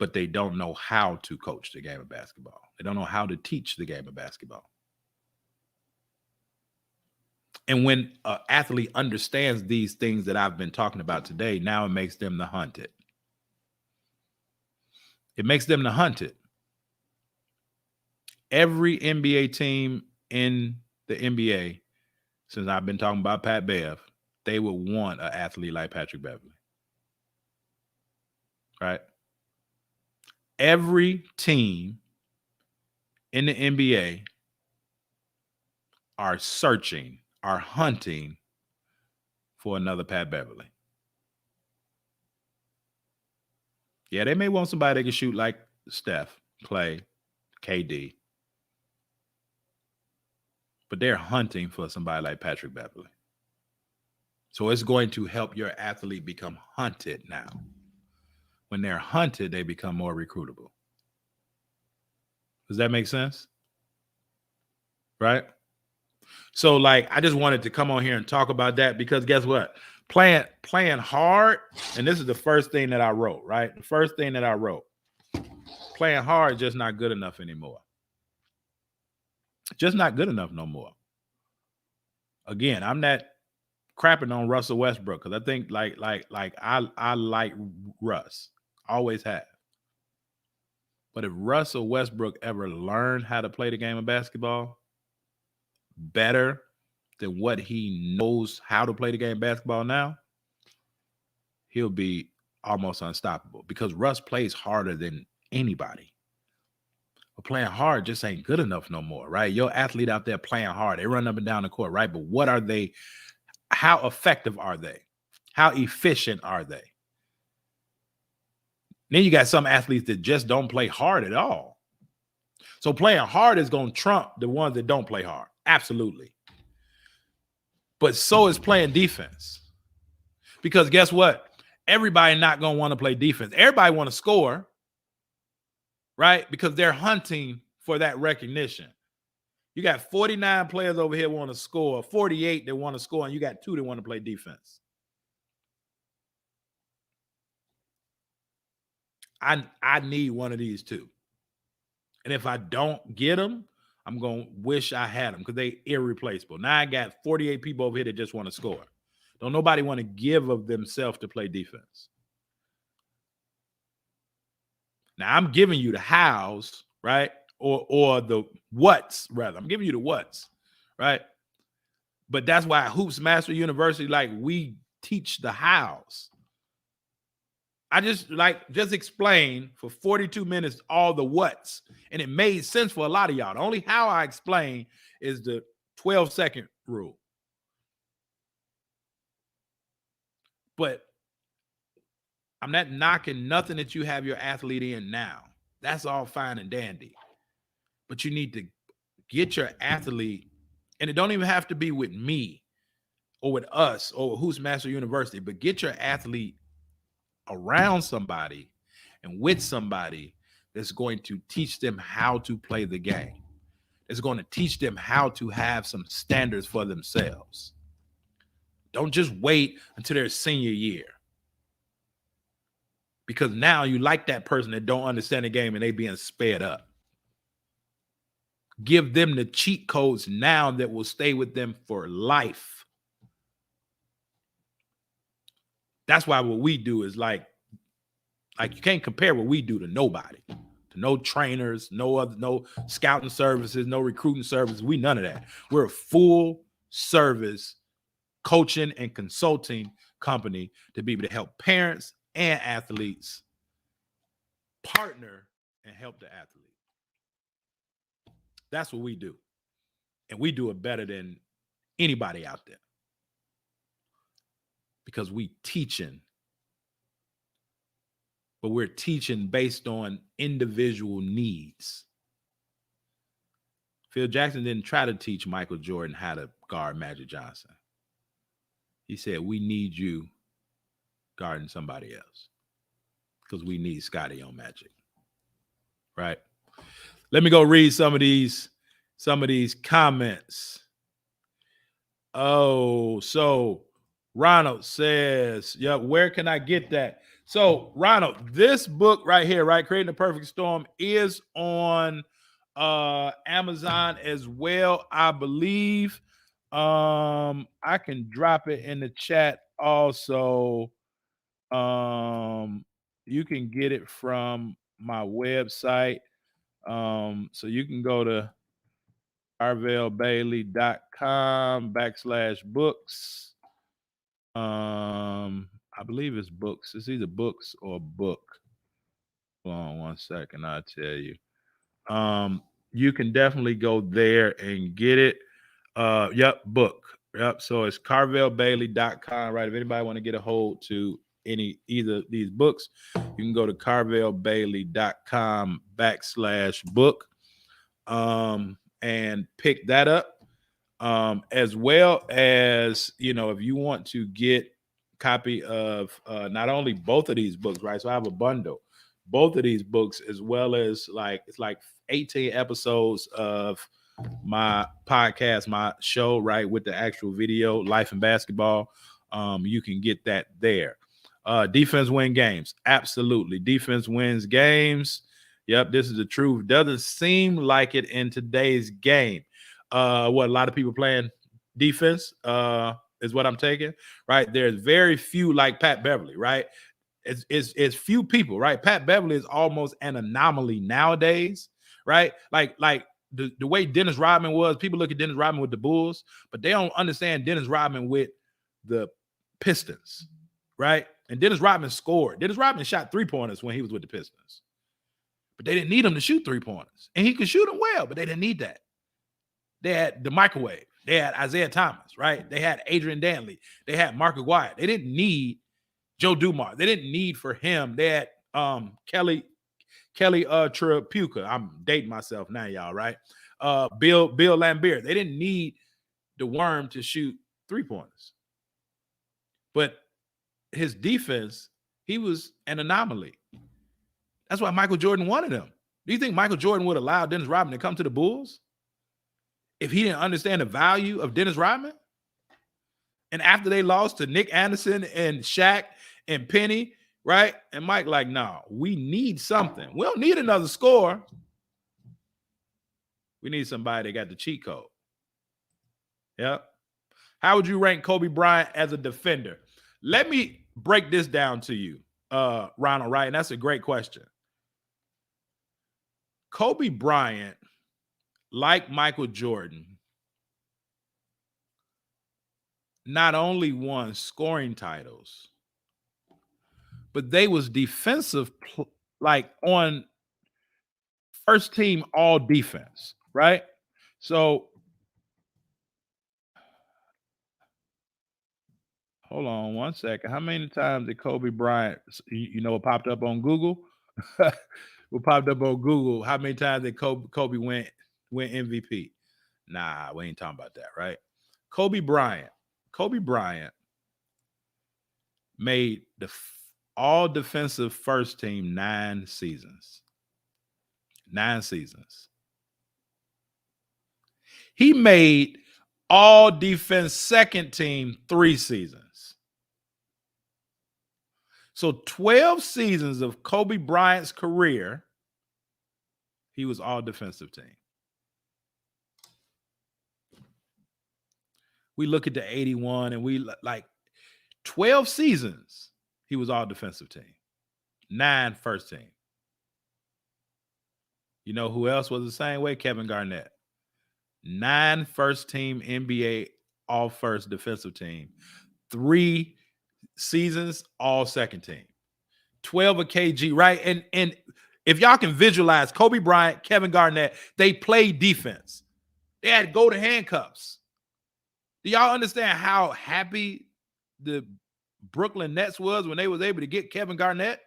but they don't know how to coach the game of basketball. They don't know how to teach the game of basketball. And when an athlete understands these things that I've been talking about today, now it makes them the hunted. It makes them the hunted. Every NBA team in the NBA, since I've been talking about Pat Bev, they would want an athlete like Patrick Beverley. Right? Every team in the NBA are searching, are hunting for another Pat Beverley. Yeah, they may want somebody that can shoot like Steph, Clay, KD. But they're hunting for somebody like Patrick Beverley. So it's going to help your athlete become hunted now. When they're hunted, they become more recruitable. Does that make sense? Right? So, like, I just wanted to come on here and talk about that because guess what? Playing hard, and this is the first thing that I wrote, right? The first thing that I wrote. Playing hard is just not good enough anymore. Just not good enough no more. Again, I'm not crapping on Russell Westbrook because I think like I like Russ. Always have. But if Russell Westbrook ever learned how to play the game of basketball better than what he knows how to play the game of basketball now, he'll be almost unstoppable because Russ plays harder than anybody. But playing hard just ain't good enough no more, right? Your athlete out there playing hard, they run up and down the court, right? But what are they? How effective are they? How efficient are they? Then you got some athletes that just don't play hard at all. So playing hard is going to trump the ones that don't play hard. Absolutely. But so is playing defense. Because guess what? Everybody not going to want to play defense. Everybody want to score, right? Because they're hunting for that recognition. You got 49 players over here want to score, 48 that want to score, and you got 2 that want to play defense. I need one of these 2. And if I don't get them, I'm going to wish I had them because they irreplaceable. Now I got 48 people over here that just want to score. Don't nobody want to give of themselves to play defense. Now I'm giving you the hows, right? Or the what's, rather. I'm giving you the what's, right? But that's why Hoops Master University, like, we teach the hows. I just explain for 42 minutes all the what's, and it made sense for a lot of y'all. The only how I explain is the 12-second rule. But I'm not knocking nothing that you have your athlete in now. That's all fine and dandy. But you need to get your athlete, and it don't even have to be with me or with us or Hoops Master University, but get your athlete around somebody and with somebody that's going to teach them how to play the game. It's going to teach them how to have some standards for themselves. Don't just wait until their senior year. Because now you like that person that don't understand the game and they being sped up. Give them the cheat codes now that will stay with them for life. That's why what we do is like you can't compare what we do to nobody, to no trainers, no scouting services, no recruiting services. We none of that. We're a full service coaching and consulting company to be able to help parents and athletes partner and help the athlete. That's what we do. And we do it better than anybody out there. Because we teaching. But we're teaching based on individual needs. Phil Jackson didn't try to teach Michael Jordan how to guard Magic Johnson. He said, we need you guarding somebody else because we need Scotty on Magic. Right? Let me go read some of these comments. Oh, so Ronald says, yeah, where can I get that? So, Ronald, this book right here, right, Creating the Perfect Storm, is on Amazon as well, I believe. I can drop it in the chat also. You can get it from my website. So you can go to carvelbailey.com/books. I believe it's books. It's either books or book. Hold on 1 second, I'll tell you. You can definitely go there and get it. Yep, book. Yep. So it's carvelbailey.com, right? If anybody want to get a hold to either of these books, you can go to carvelbailey.com/book and pick that up. As well as, if you want to get copy of not only both of these books, right? So I have a bundle, both of these books, as well as it's like 18 episodes of my podcast, my show, right, with the actual video, Life in Basketball. You can get that there. Defense win games. Absolutely. Defense wins games. Yep, this is the truth. Doesn't seem like it in today's game. What a lot of people playing defense is what I'm taking, right? There's very few like Pat Beverly, right? It's few people, right? Pat Beverly is almost an anomaly nowadays, right? Like the way Dennis Rodman was, people look at Dennis Rodman with the Bulls, but they don't understand Dennis Rodman with the Pistons, right? And Dennis Rodman scored. Dennis Rodman shot 3-pointers when he was with the Pistons, but they didn't need him to shoot 3-pointers. And he could shoot them well, but they didn't need that. They had the microwave. They had Isaiah Thomas, right? They had Adrian Dantley. They had Mark Aguirre. They didn't need Joe Dumars. They didn't need for him. They had Kelly Tripucka. I'm dating myself now, y'all, right? Bill Laimbeer. They didn't need the worm to shoot 3-pointers. But his defense, he was an anomaly. That's why Michael Jordan wanted him. Do you think Michael Jordan would allow Dennis Rodman to come to the Bulls if he didn't understand the value of Dennis Rodman? And after they lost to Nick Anderson and Shaq and Penny, right? And Mike like, no, we need something. We don't need another scorer. We need somebody that got the cheat code. Yep. How would you rank Kobe Bryant as a defender? Let me break this down to you, Ronald, right? And that's a great question. Kobe Bryant, like Michael Jordan, not only won scoring titles, but they was defensive, like on first team all defense, right? So hold on 1 second. How many times did Kobe Bryant, it popped up on Google? What popped up on Google? How many times did Kobe win MVP? Nah, we ain't talking about that, right? Kobe Bryant made the all defensive first team 9 seasons. 9 seasons. He made all defense second team 3 seasons. So 12 seasons of Kobe Bryant's career, he was all defensive team. We look at the 81 and we like 12 seasons, he was all defensive team. 9 first team. You know who else was the same way? Kevin Garnett. 9 first team NBA all first defensive team. 3 seasons all second team. 12 of KG, right? And if y'all can visualize Kobe Bryant, Kevin Garnett, they played defense. They had golden handcuffs. Do y'all understand how happy the Brooklyn Nets was when they was able to get Kevin Garnett?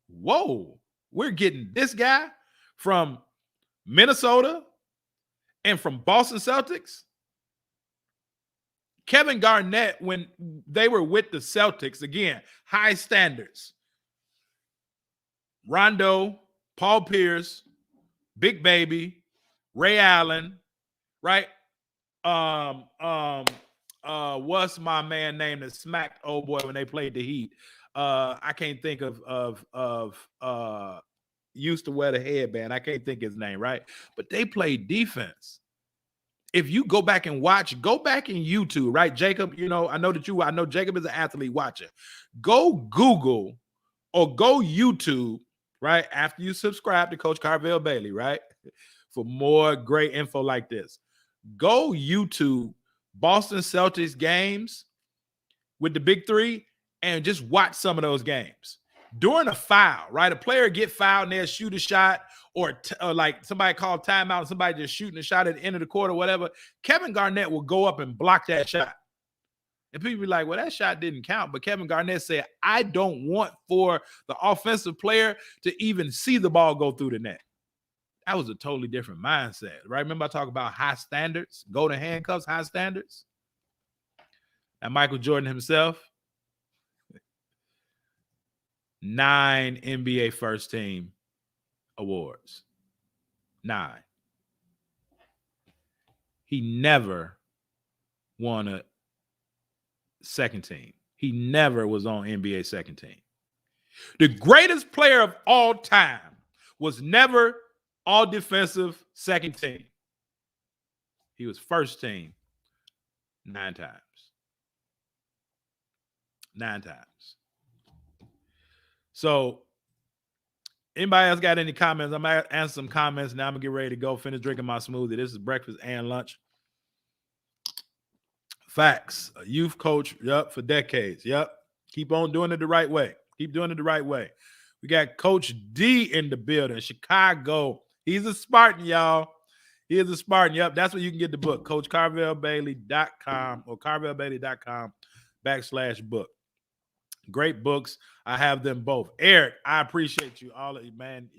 Whoa, we're getting this guy from Minnesota and from Boston Celtics. Kevin Garnett, when they were with the Celtics, again, high standards. Rondo, Paul Pierce, Big Baby, Ray Allen, right? What's my man name that smacked old boy when they played the Heat? I can't think of used to wear the headband. I can't think his name, right? But they played defense. If you go back and watch, go back in YouTube, right? Jacob, I know Jacob is an athlete watcher. Go Google or go YouTube, right? After you subscribe to Coach Carvel Bailey, right? For more great info like this. Go YouTube Boston Celtics games with the big three and just watch some of those games. During a foul, right? A player get fouled and they'll shoot a shot, or like somebody called timeout and somebody just shooting a shot at the end of the quarter, whatever. Kevin Garnett will go up and block that shot. And people be like, well, that shot didn't count. But Kevin Garnett said, I don't want for the offensive player to even see the ball go through the net. That was a totally different mindset, right? Remember I talk about high standards, golden handcuffs, high standards? Now, Michael Jordan himself, 9 NBA first team awards. 9. He never won a second team. He never was on NBA second team. The greatest player of all time was never all defensive second team. He was first team 9 times. 9 times. So, anybody else got any comments? I'm going to answer some comments. Now I'm going to get ready to go finish drinking my smoothie. This is breakfast and lunch. Facts. A youth coach, yep, for decades. Yep. Keep on doing it the right way. Keep doing it the right way. We got Coach D in the building, Chicago. He's a Spartan, y'all. He is a Spartan. Yep, that's where you can get the book, CoachCarvelBailey.com or CarvelBailey.com/book. Great books. I have them both. Eric, I appreciate you all, man,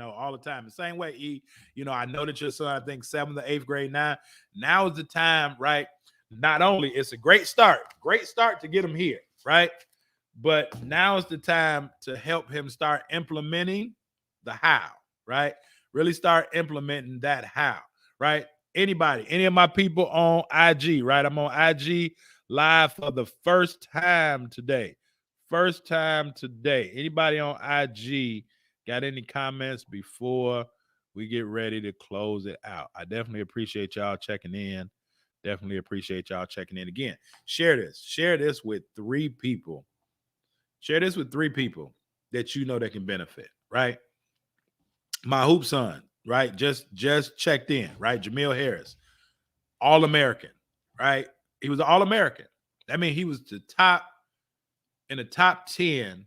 all the time. The same way, E, I know that your son, I think 7th or 8th grade now. Now is the time, right? Not only it's a great start to get him here, right? But now is the time to help him start implementing the how, right? Really start implementing that how, right? Anybody, any of my people on IG, right? I'm on IG live for the first time today. First time today. Anybody on IG got any comments before we get ready to close it out? I definitely appreciate y'all checking in. Definitely appreciate y'all checking in again. Share this. Share this with 3 people. Share this with 3 people that you know that can benefit, right? My hoop son, right? Just checked in, right? Jamil Harris, All-American, right? He was an All-American. That means he was in the top 10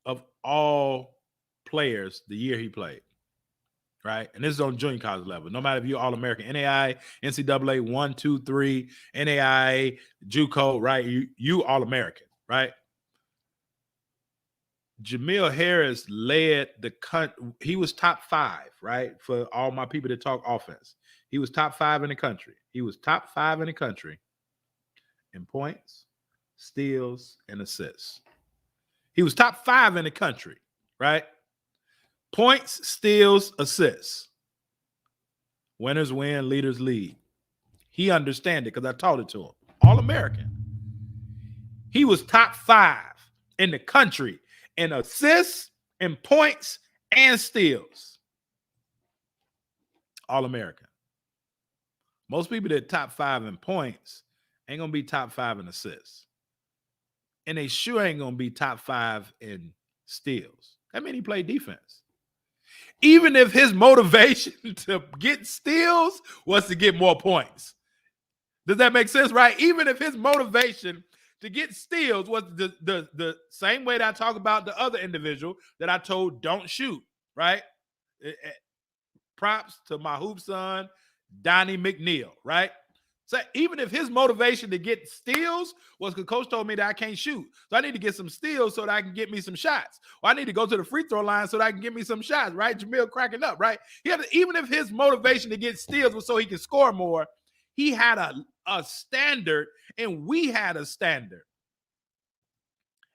of all players the year he played, right? And this is on junior college level. No matter if you're All-American, NAI, NCAA, 1, 2, 3, NAI, JUCO, right? You All-American, right? Jamil Harris led the country. He was top 5, right? For all my people that talk offense. He was top 5 in the country. He was top 5 in the country in points, steals, and assists. He was top 5 in the country, right? Points, steals, assists. Winners win, leaders lead. He understands it because I taught it to him. All-American. He was top 5 in the country in assists, in points, and steals. All-American. Most people that top 5 in points ain't going to be top 5 in assists. And they sure ain't going to be top 5 in steals. That means he played defense. Even if his motivation to get steals was to get more points. Does that make sense, right? Even if his motivation to get steals was the same way that I talk about the other individual that I told don't shoot, right? Props to my hoop son, Donnie McNeil, right? So even if his motivation to get steals was because coach told me that I can't shoot, so I need to get some steals so that I can get me some shots. Or I need to go to the free throw line so that I can get me some shots, right? Jamil cracking up, right? Even if his motivation to get steals was so he can score more, he had a standard and we had a standard.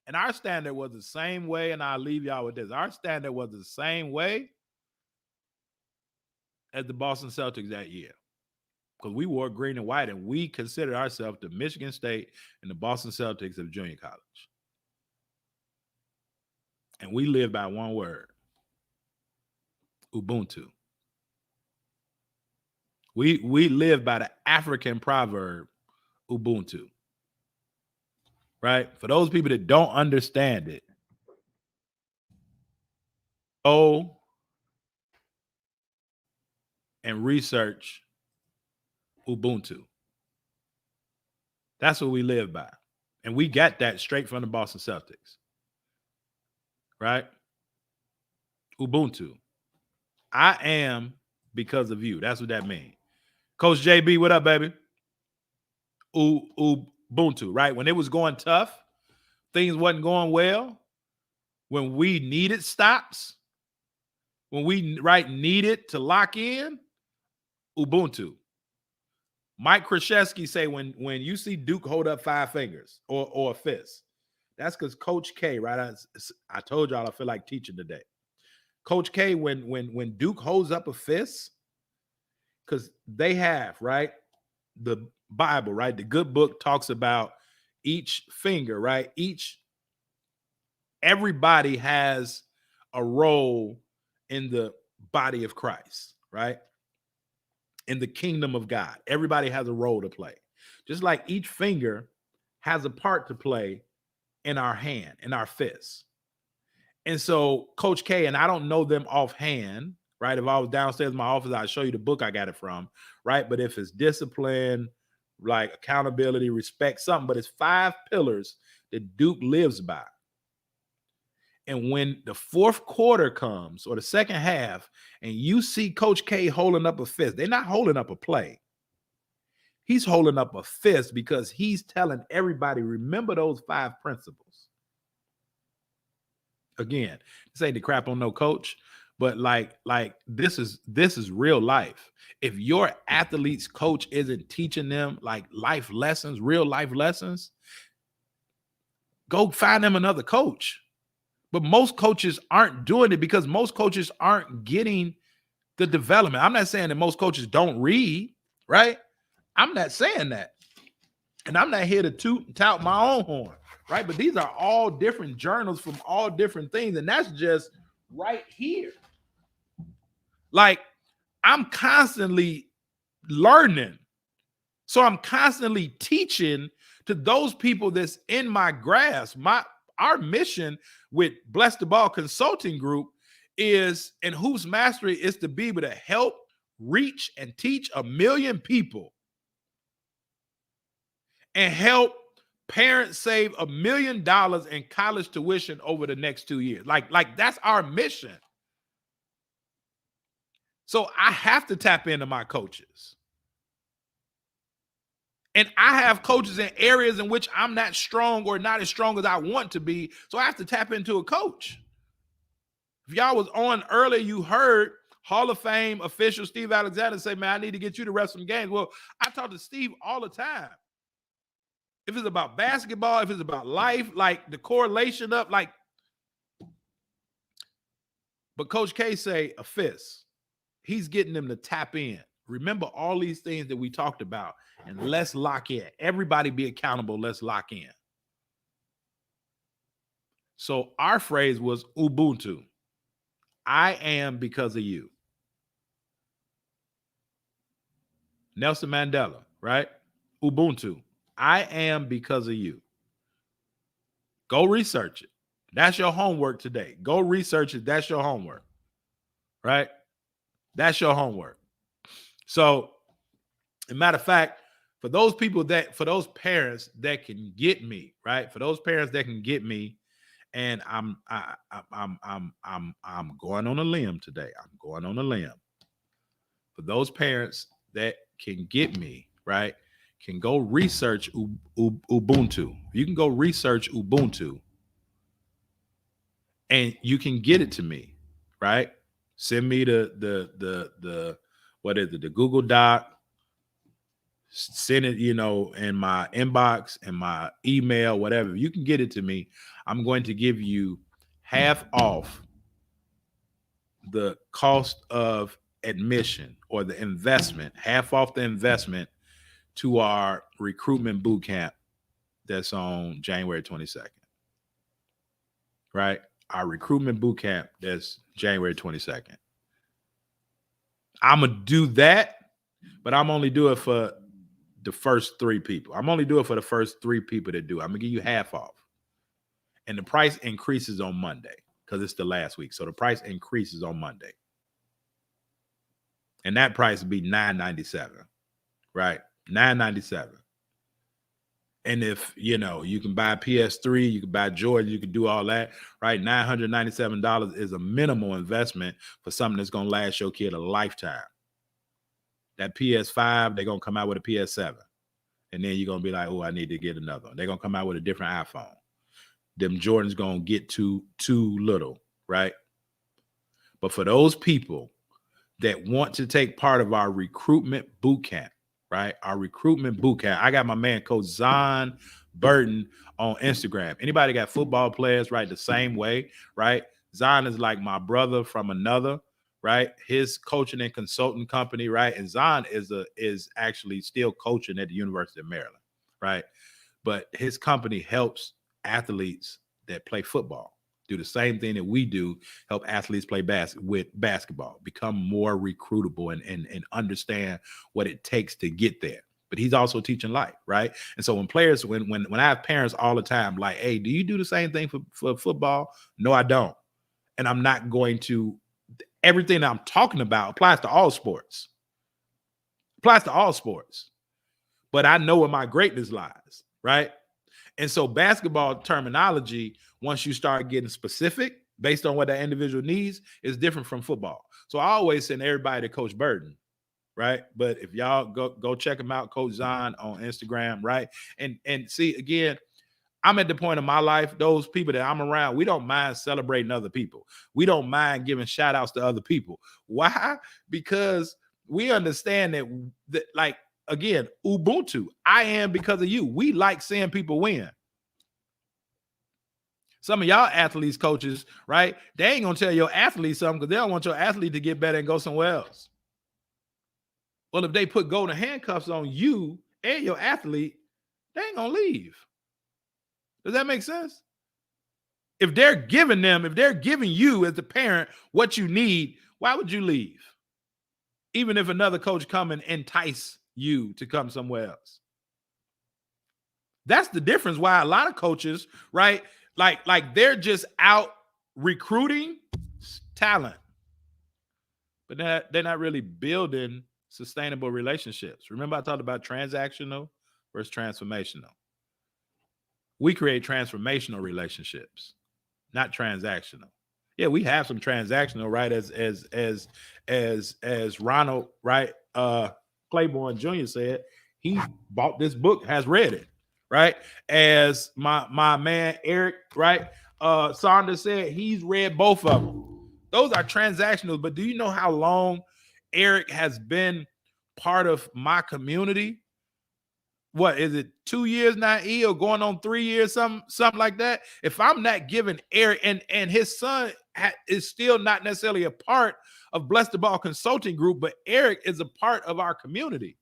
And our standard was the same way, and I'll leave y'all with this. Our standard was the same way as the Boston Celtics that year. Because we wore green and white, and we considered ourselves the Michigan State and the Boston Celtics of junior college. And we live by one word, Ubuntu. We live by the African proverb, Ubuntu. Right? For those people that don't understand it, go and research Ubuntu. That's what we live by. And we got that straight from the Boston Celtics. Right? Ubuntu. I am because of you. That's what that means. Coach JB, what up, baby? Ubuntu, right? When it was going tough, things wasn't going well, when we needed stops, when we needed to lock in, Ubuntu. Mike Krzyzewski say when you see Duke hold up 5 fingers or a fist, that's because Coach K, right? I told y'all I feel like teaching today. Coach K, when Duke holds up a fist, because they have, right, the Bible, right? The good book talks about each finger, right? Everybody has a role in the body of Christ, right? In the kingdom of God. Everybody has a role to play. Just like each finger has a part to play in our hand, in our fist. And so Coach K, and I don't know them offhand, right? If I was downstairs in my office, I'd show you the book I got it from, right? But if it's discipline, like accountability, respect, something, but it's 5 pillars that Duke lives by. And when the fourth quarter comes or the second half and you see Coach K holding up a fist, they're not holding up a play. He's holding up a fist because he's telling everybody, remember those 5 principles. Again, this ain't the crap on no coach, but like this is real life. If your athlete's coach isn't teaching them like life lessons, real life lessons, go find them another coach. But most coaches aren't doing it because most coaches aren't getting the development. I'm not saying that most coaches don't read, right? I'm not saying that. And I'm not here to toot and tout my own horn, right? But these are all different journals from all different things. And that's just right here. Like, I'm constantly learning. So I'm constantly teaching to those people that's in my grasp. Our mission with Bless the Ball Consulting Group is, and Hoops Mastery is to be able to help reach and teach 1 million people and help parents save $1 million in college tuition over the next 2 years. Like that's our mission. So I have to tap into my coaches. And I have coaches in areas in which I'm not strong or not as strong as I want to be. So I have to tap into a coach. If y'all was on earlier, you heard Hall of Fame official Steve Alexander say, man, I need to get you to ref some games. Well, I talk to Steve all the time. If it's about basketball, if it's about life, like the correlation up, like. But Coach K say a fist. He's getting them to tap in. Remember all these things that we talked about, and let's lock in. Everybody be accountable. Let's lock in. So our phrase was Ubuntu. I am because of you. Nelson Mandela, right? Ubuntu. I am because of you. Go research it. That's your homework today. Go research it. That's your homework, right? That's your homework. So, as a matter of fact, for those parents that can get me, right? For those parents that can get me, and I'm going on a limb today. I'm going on a limb. For those parents that can get me, right, can go research Ubuntu. You can go research Ubuntu, and you can get it to me, right? Send me the what is it, the Google Doc. Send it, in my inbox and my email, whatever. You can get it to me. I'm going to give you half off the cost of admission or the investment, half off the investment to our recruitment boot camp that's on January 22nd. Right? Our recruitment boot camp that's January 22nd. I'm going to do that, but I'm only do it for the first 3 people. I'm only doing it for the first 3 people that do. I'm going to give you half off. And the price increases on Monday because it's the last week. So the price increases on Monday. And that price would be $9.97, right? $9.97. And if, you know, you can buy PS3, you can buy Jordan, you can do all that, right? $997 is a minimal investment for something that's going to last your kid a lifetime. That PS5, they're going to come out with a PS7. And then you're going to be like, oh, I need to get another one. They're going to come out with a different iPhone. Them Jordans going to get too little, right? But for those people that want to take part of our recruitment boot camp, right? Our recruitment boot camp. I got my man, Coach Zon Burton, on Instagram. Anybody got football players, right? The same way, right? Zon is like my brother from another, right? His coaching and consulting company, right? And Zon is actually still coaching at the University of Maryland, right? But his company helps athletes that play football do the same thing that we do, help athletes play basketball, become more recruitable and understand what it takes to get there. But he's also teaching life, right? And so when players, when I have parents all the time, like, hey, do you do the same thing for football? No, I don't. And I'm not going to. Everything that I'm talking about applies to all sports. Applies to all sports. But I know where my greatness lies, right? And so basketball terminology, once you start getting specific based on what that individual needs, is different from football. So I always send everybody to Coach Burton, right? But if y'all go check him out, Coach Zon on Instagram, right? And see, again, I'm at the point of my life, those people that I'm around, we don't mind celebrating other people. We don't mind giving shout outs to other people. Why? Because we understand that like, again, Ubuntu, I am because of you. We like seeing people win. Some of y'all athletes, coaches, right? They ain't going to tell your athlete something because they don't want your athlete to get better and go somewhere else. Well, if they put golden handcuffs on you and your athlete, they ain't going to leave. Does that make sense? If they're giving you as the parent what you need, why would you leave? Even if another coach come and entice you to come somewhere else. That's the difference why a lot of coaches, right? Like they're just out recruiting talent, but they're not really building sustainable relationships. Remember I talked about transactional versus transformational. We create transformational relationships, not transactional. Yeah, we have some transactional, right? As Ronald, right? Claiborne Jr. said, he bought this book, has read it, right? As my man Eric, right? Saunders said he's read both of them. Those are transactional, but do you know how long Eric has been part of my community? What is it, 2 years now, or going on 3 years, something like that? If I'm not giving Eric and his son is still not necessarily a part of Bless the Ball Consulting Group, but Eric is a part of our community.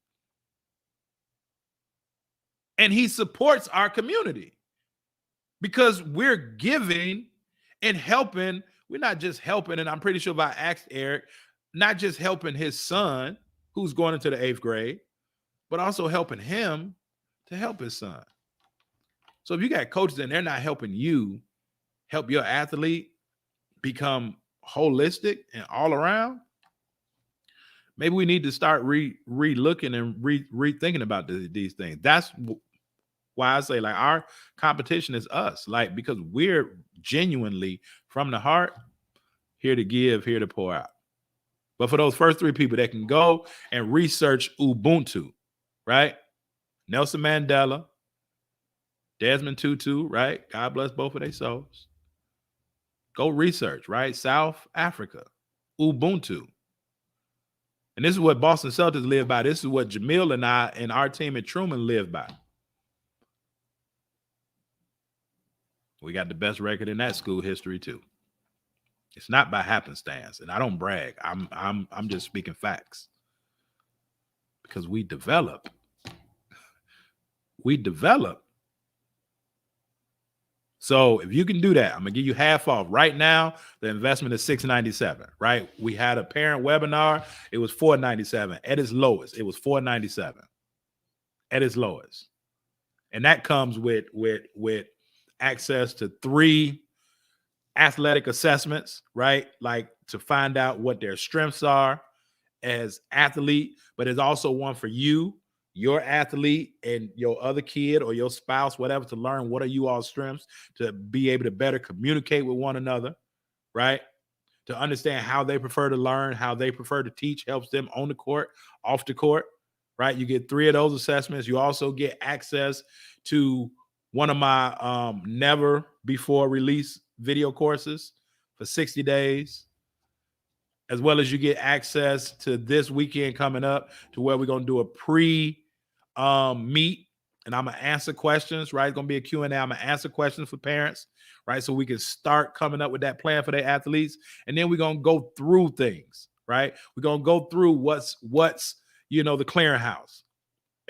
And he supports our community because we're giving and helping. We're not just helping, and I'm pretty sure if I asked Eric, not just helping his son who's going into the 8th grade, but also helping him to help his son. So if you got coaches and they're not helping you help your athlete become holistic and all around, maybe we need to start re-looking and rethinking about these things. That's why I say, like, our competition is us, like, because we're genuinely from the heart here to give, here to pour out. But for those first 3 people that can go and research Ubuntu, right? Nelson Mandela, Desmond Tutu, right? God bless both of their souls. Go research, right? South Africa, Ubuntu. And this is what Boston Celtics live by. This is what Jamil and I and our team at Truman live by. We got the best record in that school history too. It's not by happenstance, and I don't brag. I'm just speaking facts. Because we develop. So if you can do that, I'm gonna give you half off. Right now, the investment is $697, right? We had a parent webinar, it was $497. At its lowest, it was $497. At its lowest. And that comes with access to 3 athletic assessments, right? Like to find out what their strengths are as athlete, but there's also one for you your athlete and your other kid or your spouse, whatever, to learn what are you all strengths, to be able to better communicate with one another, right? To understand how they prefer to learn, how they prefer to teach, helps them on the court, off the court, right? You get 3 of those assessments. You also get access to one of my never before release video courses for 60 days, as well as you get access to this weekend coming up to where we're going to do a pre meet, and I'm going to answer questions, right? It's going to be a Q&A. I'm going to answer questions for parents, right? So we can start coming up with that plan for their athletes. And then we're going to go through things, right? We're going to go through what's the clearinghouse,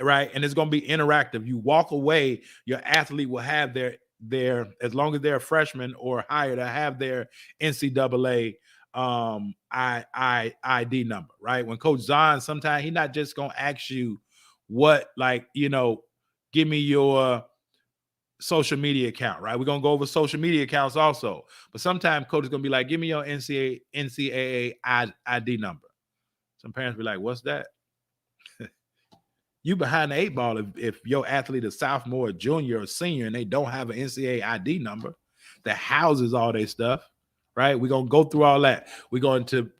right? And it's going to be interactive. You walk away, your athlete will have their as long as they're a freshman or higher, to have their NCAA ID number, right? When Coach Zahn, sometimes he's not just going to ask you what, give me your social media account, right? We're going to go over social media accounts also. But sometimes coach is going to be like, give me your NCAA ID number. Some parents be like, what's that? You behind the 8 ball if your athlete is sophomore, or junior, or senior, and they don't have an NCAA ID number that houses all their stuff, right? We're going to go through all that. We're going to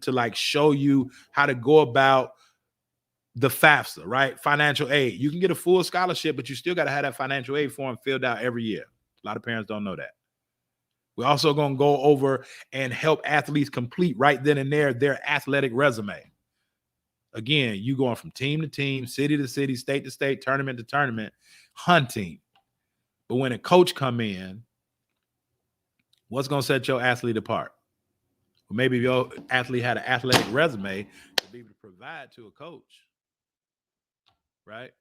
like show you how to go about the FAFSA, right? Financial aid. You can get a full scholarship, but you still got to have that financial aid form filled out every year. A lot of parents don't know that. We're also going to go over and help athletes complete right then and there their athletic resume. Again, you going from team to team, city to city, state to state, tournament to tournament, hunting. But when a coach come in, what's going to set your athlete apart? Well, maybe if your athlete had an athletic resume to be able to provide to a coach, right?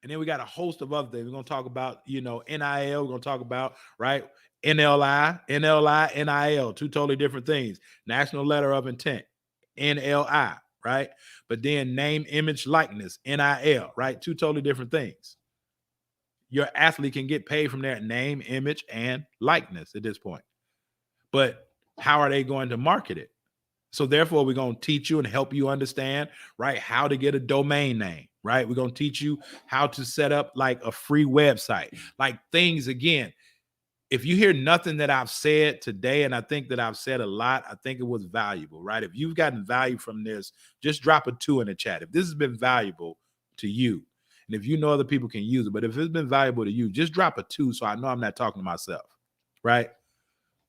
And then we got a host of other things. We're going to talk about, NIL. We're going to talk about, right, NLI, NIL, 2 totally different things. National letter of intent, NLI, right? But then name, image, likeness, NIL, right? 2 totally different things. Your athlete can get paid from their name, image, and likeness at this point. But how are they going to market it? So therefore, we're going to teach you and help you understand, right, how to get a domain name, right? We're going to teach you how to set up like a free website, like things. Again, if you hear nothing that I've said today, and I think that I've said a lot, I think it was valuable, right? If you've gotten value from this, just drop a 2 in the chat. If this has been valuable to you, and if you know other people can use it, but if it's been valuable to you, just drop a 2 so I know I'm not talking to myself, right?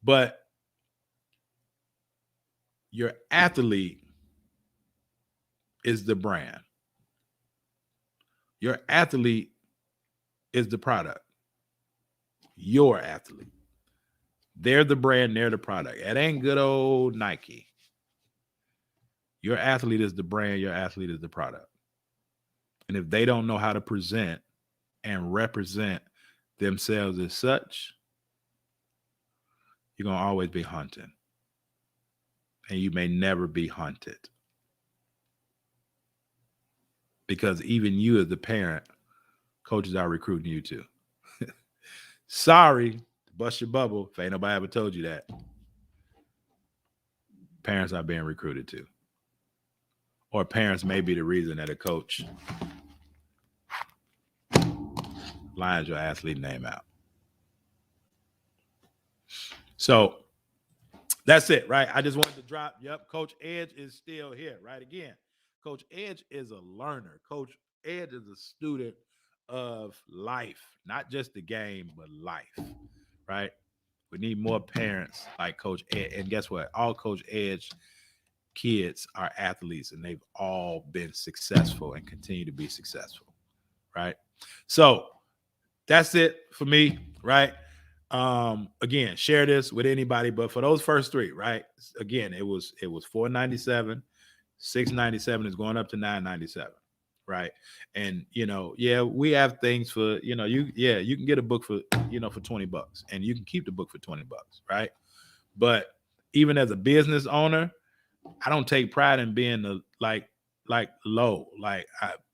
But your athlete is the brand. Your athlete is the product. Your athlete. They're the brand, they're the product. It ain't good old Nike. Your athlete is the brand, your athlete is the product. And if they don't know how to present and represent themselves as such, you're going to always be hunting. And you may never be hunted. Because even you as the parent, coaches are recruiting you too. Sorry to bust your bubble if ain't nobody ever told you that. Parents are being recruited too. Or parents may be the reason that a coach lines your athlete name out. So that's it, right? I just wanted to drop. Yep, Coach Edge is still here, right? Again, Coach Edge is a learner. Coach Edge is a student of life, not just the game, but life, right? We need more parents like Coach Edge. And guess what? All Coach Edge kids are athletes, and they've all been successful and continue to be successful, right? So that's it for me, right? Again, share this with anybody, but for those first 3, right? Again, it was $497, $697 is going up to $997, right? And we have things for you can get a book for for $20, and you can keep the book for $20, right? But even as a business owner, I don't take pride in being low,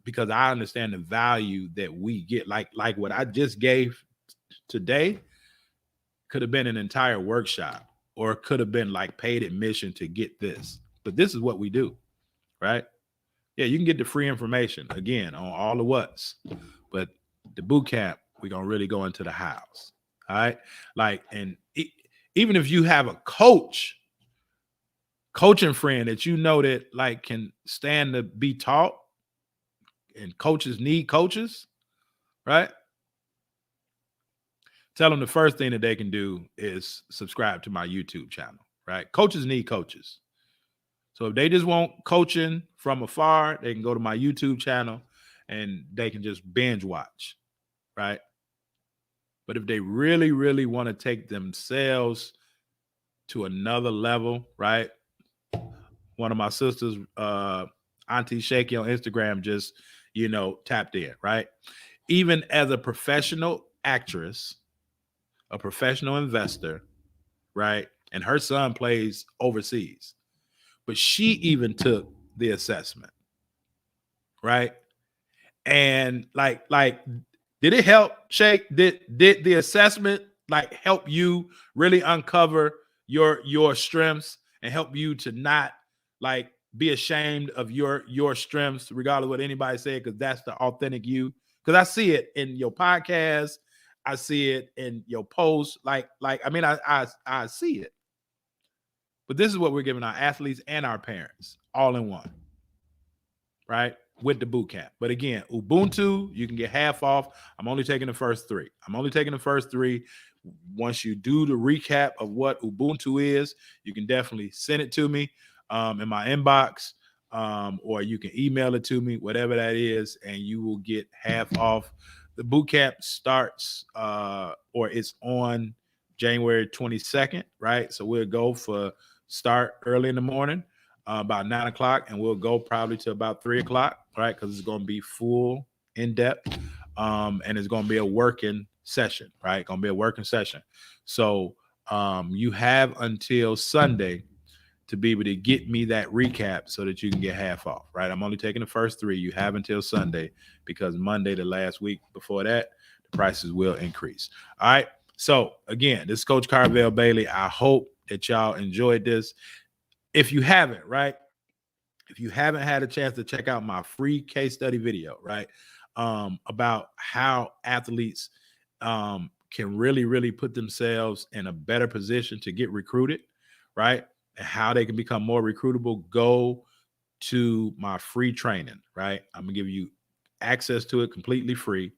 because I understand the value that we get. Like what I just gave today could have been an entire workshop, or could have been like paid admission to get this. But this is what we do, right? Yeah, you can get the free information again on all the what's, but the boot camp, we're gonna really go into the hows. All right, like, and even if you have a coaching friend that you know that like can stand to be taught, and coaches need coaches, right? Tell them the first thing that they can do is subscribe to my YouTube channel, right? Coaches need coaches. So if they just want coaching from afar, they can go to my YouTube channel and they can just binge watch, right? But if they really, really want to take themselves to another level, right? One of my sisters, Auntie Shaky on Instagram, just, tapped in, right? Even as a professional actress, a professional investor, right? And her son plays overseas, but she even took the assessment, right? And like, did it help, Shake? Did the assessment like help you really uncover your strengths and help you to not like be ashamed of your strengths, regardless of what anybody said, because that's the authentic you? Because I see it in your podcast, I see it in your posts. I see it. But this is what we're giving our athletes and our parents all in one, right? With the boot camp. But again, Ubuntu, you can get half off. I'm only taking the first three. Once you do the recap of what Ubuntu is, you can definitely send it to me in my inbox, or you can email it to me, whatever that is, and you will get half off. The boot camp starts or it's on January 22nd, right? So we'll go for start early in the morning, about 9 o'clock, and we'll go probably to about 3 o'clock, right? Because it's going to be full in depth, and it's going to be a working session, right? Going to be a working session. So you have until Sunday to be able to get me that recap so that you can get half off, right? I'm only taking the first three. You have until Sunday, because Monday, the last week before that, the prices will increase. All right. So again, this is Coach Carvel Bailey. I hope that y'all enjoyed this. If you haven't, right? If you haven't had a chance to check out my free case study video, right? About how athletes can really, really put themselves in a better position to get recruited, right? And how they can become more recruitable, go to my free training, right? I'm gonna give you access to it completely free.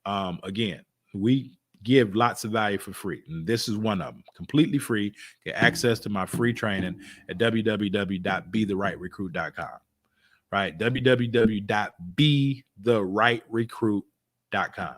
Again, we give lots of value for free, and this is one of them, completely free. Get access to my free training at www.betherightrecruit.com, right? www.betherightrecruit.com.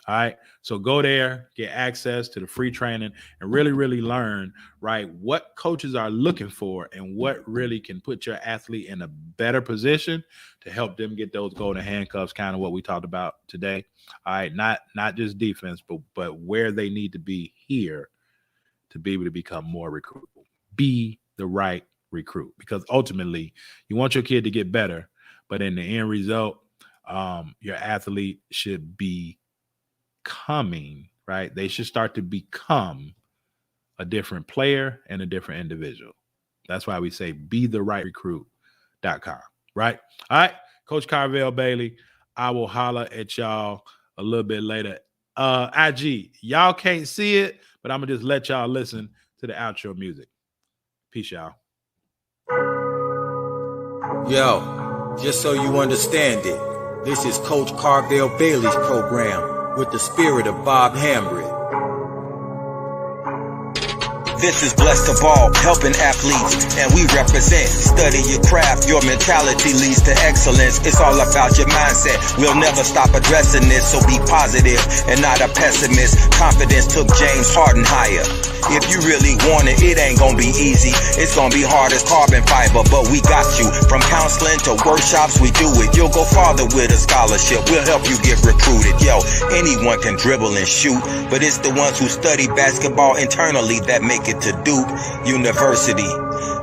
All right. So go there, get access to the free training, and really, really learn, right, what coaches are looking for and what really can put your athlete in a better position to help them get those golden handcuffs, kind of what we talked about today. All right. Not just defense, but where they need to be here to be able to become more recruitable. Be the right recruit, because ultimately you want your kid to get better, but in the end result, your athlete should be coming, right? They should start to become a different player and a different individual. That's why we say betherightrecruit.com, right? All right, Coach Carvel Bailey. I will holler at y'all a little bit later. IG, y'all can't see it, but I'm gonna just let y'all listen to the outro music. Peace, y'all. Yo, just so you understand it, this is Coach Carvel Bailey's program with the spirit of Bob Hambry. This is Blessed to Ball, helping athletes, and we represent. Study your craft, your mentality leads to excellence. It's all about your mindset. We'll never stop addressing this, so be positive and not a pessimist. Confidence took James Harden higher. If you really want it, it ain't gonna be easy. It's gonna be hard as carbon fiber, but we got you. From counseling to workshops, we do it. You'll go farther with a scholarship. We'll help you get recruited. Yo, anyone can dribble and shoot, but it's the ones who study basketball internally that make it to Duke University.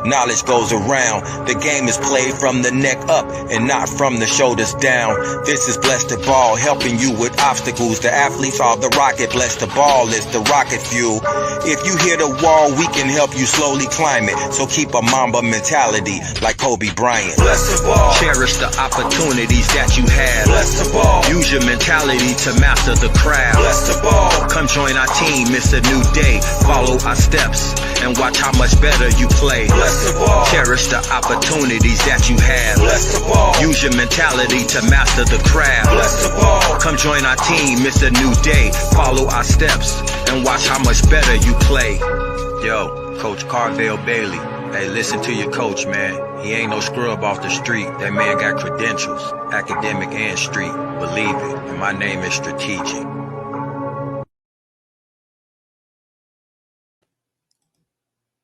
Knowledge goes around. The game is played from the neck up and not from the shoulders down. This is Bless the Ball, helping you with obstacles. The athletes are the rocket. Bless the Ball is the rocket fuel. If you hit a wall, we can help you slowly climb it. So keep a Mamba mentality like Kobe Bryant. Bless the ball. Cherish the opportunities that you have. Bless the ball. Use your mentality to master the craft. Bless the ball. Come join our team, it's a new day. Follow our steps and watch how much better you play. Bless the ball. Cherish the opportunities that you have. Bless the ball. Use your mentality to master the craft. Bless the ball. Come join our team, it's a new day. Follow our steps and watch how much better you play. Yo, Coach Carvel Bailey. Hey, listen to your coach, man. He ain't no scrub off the street. That man got credentials, academic and street. Believe it, and my name is strategic.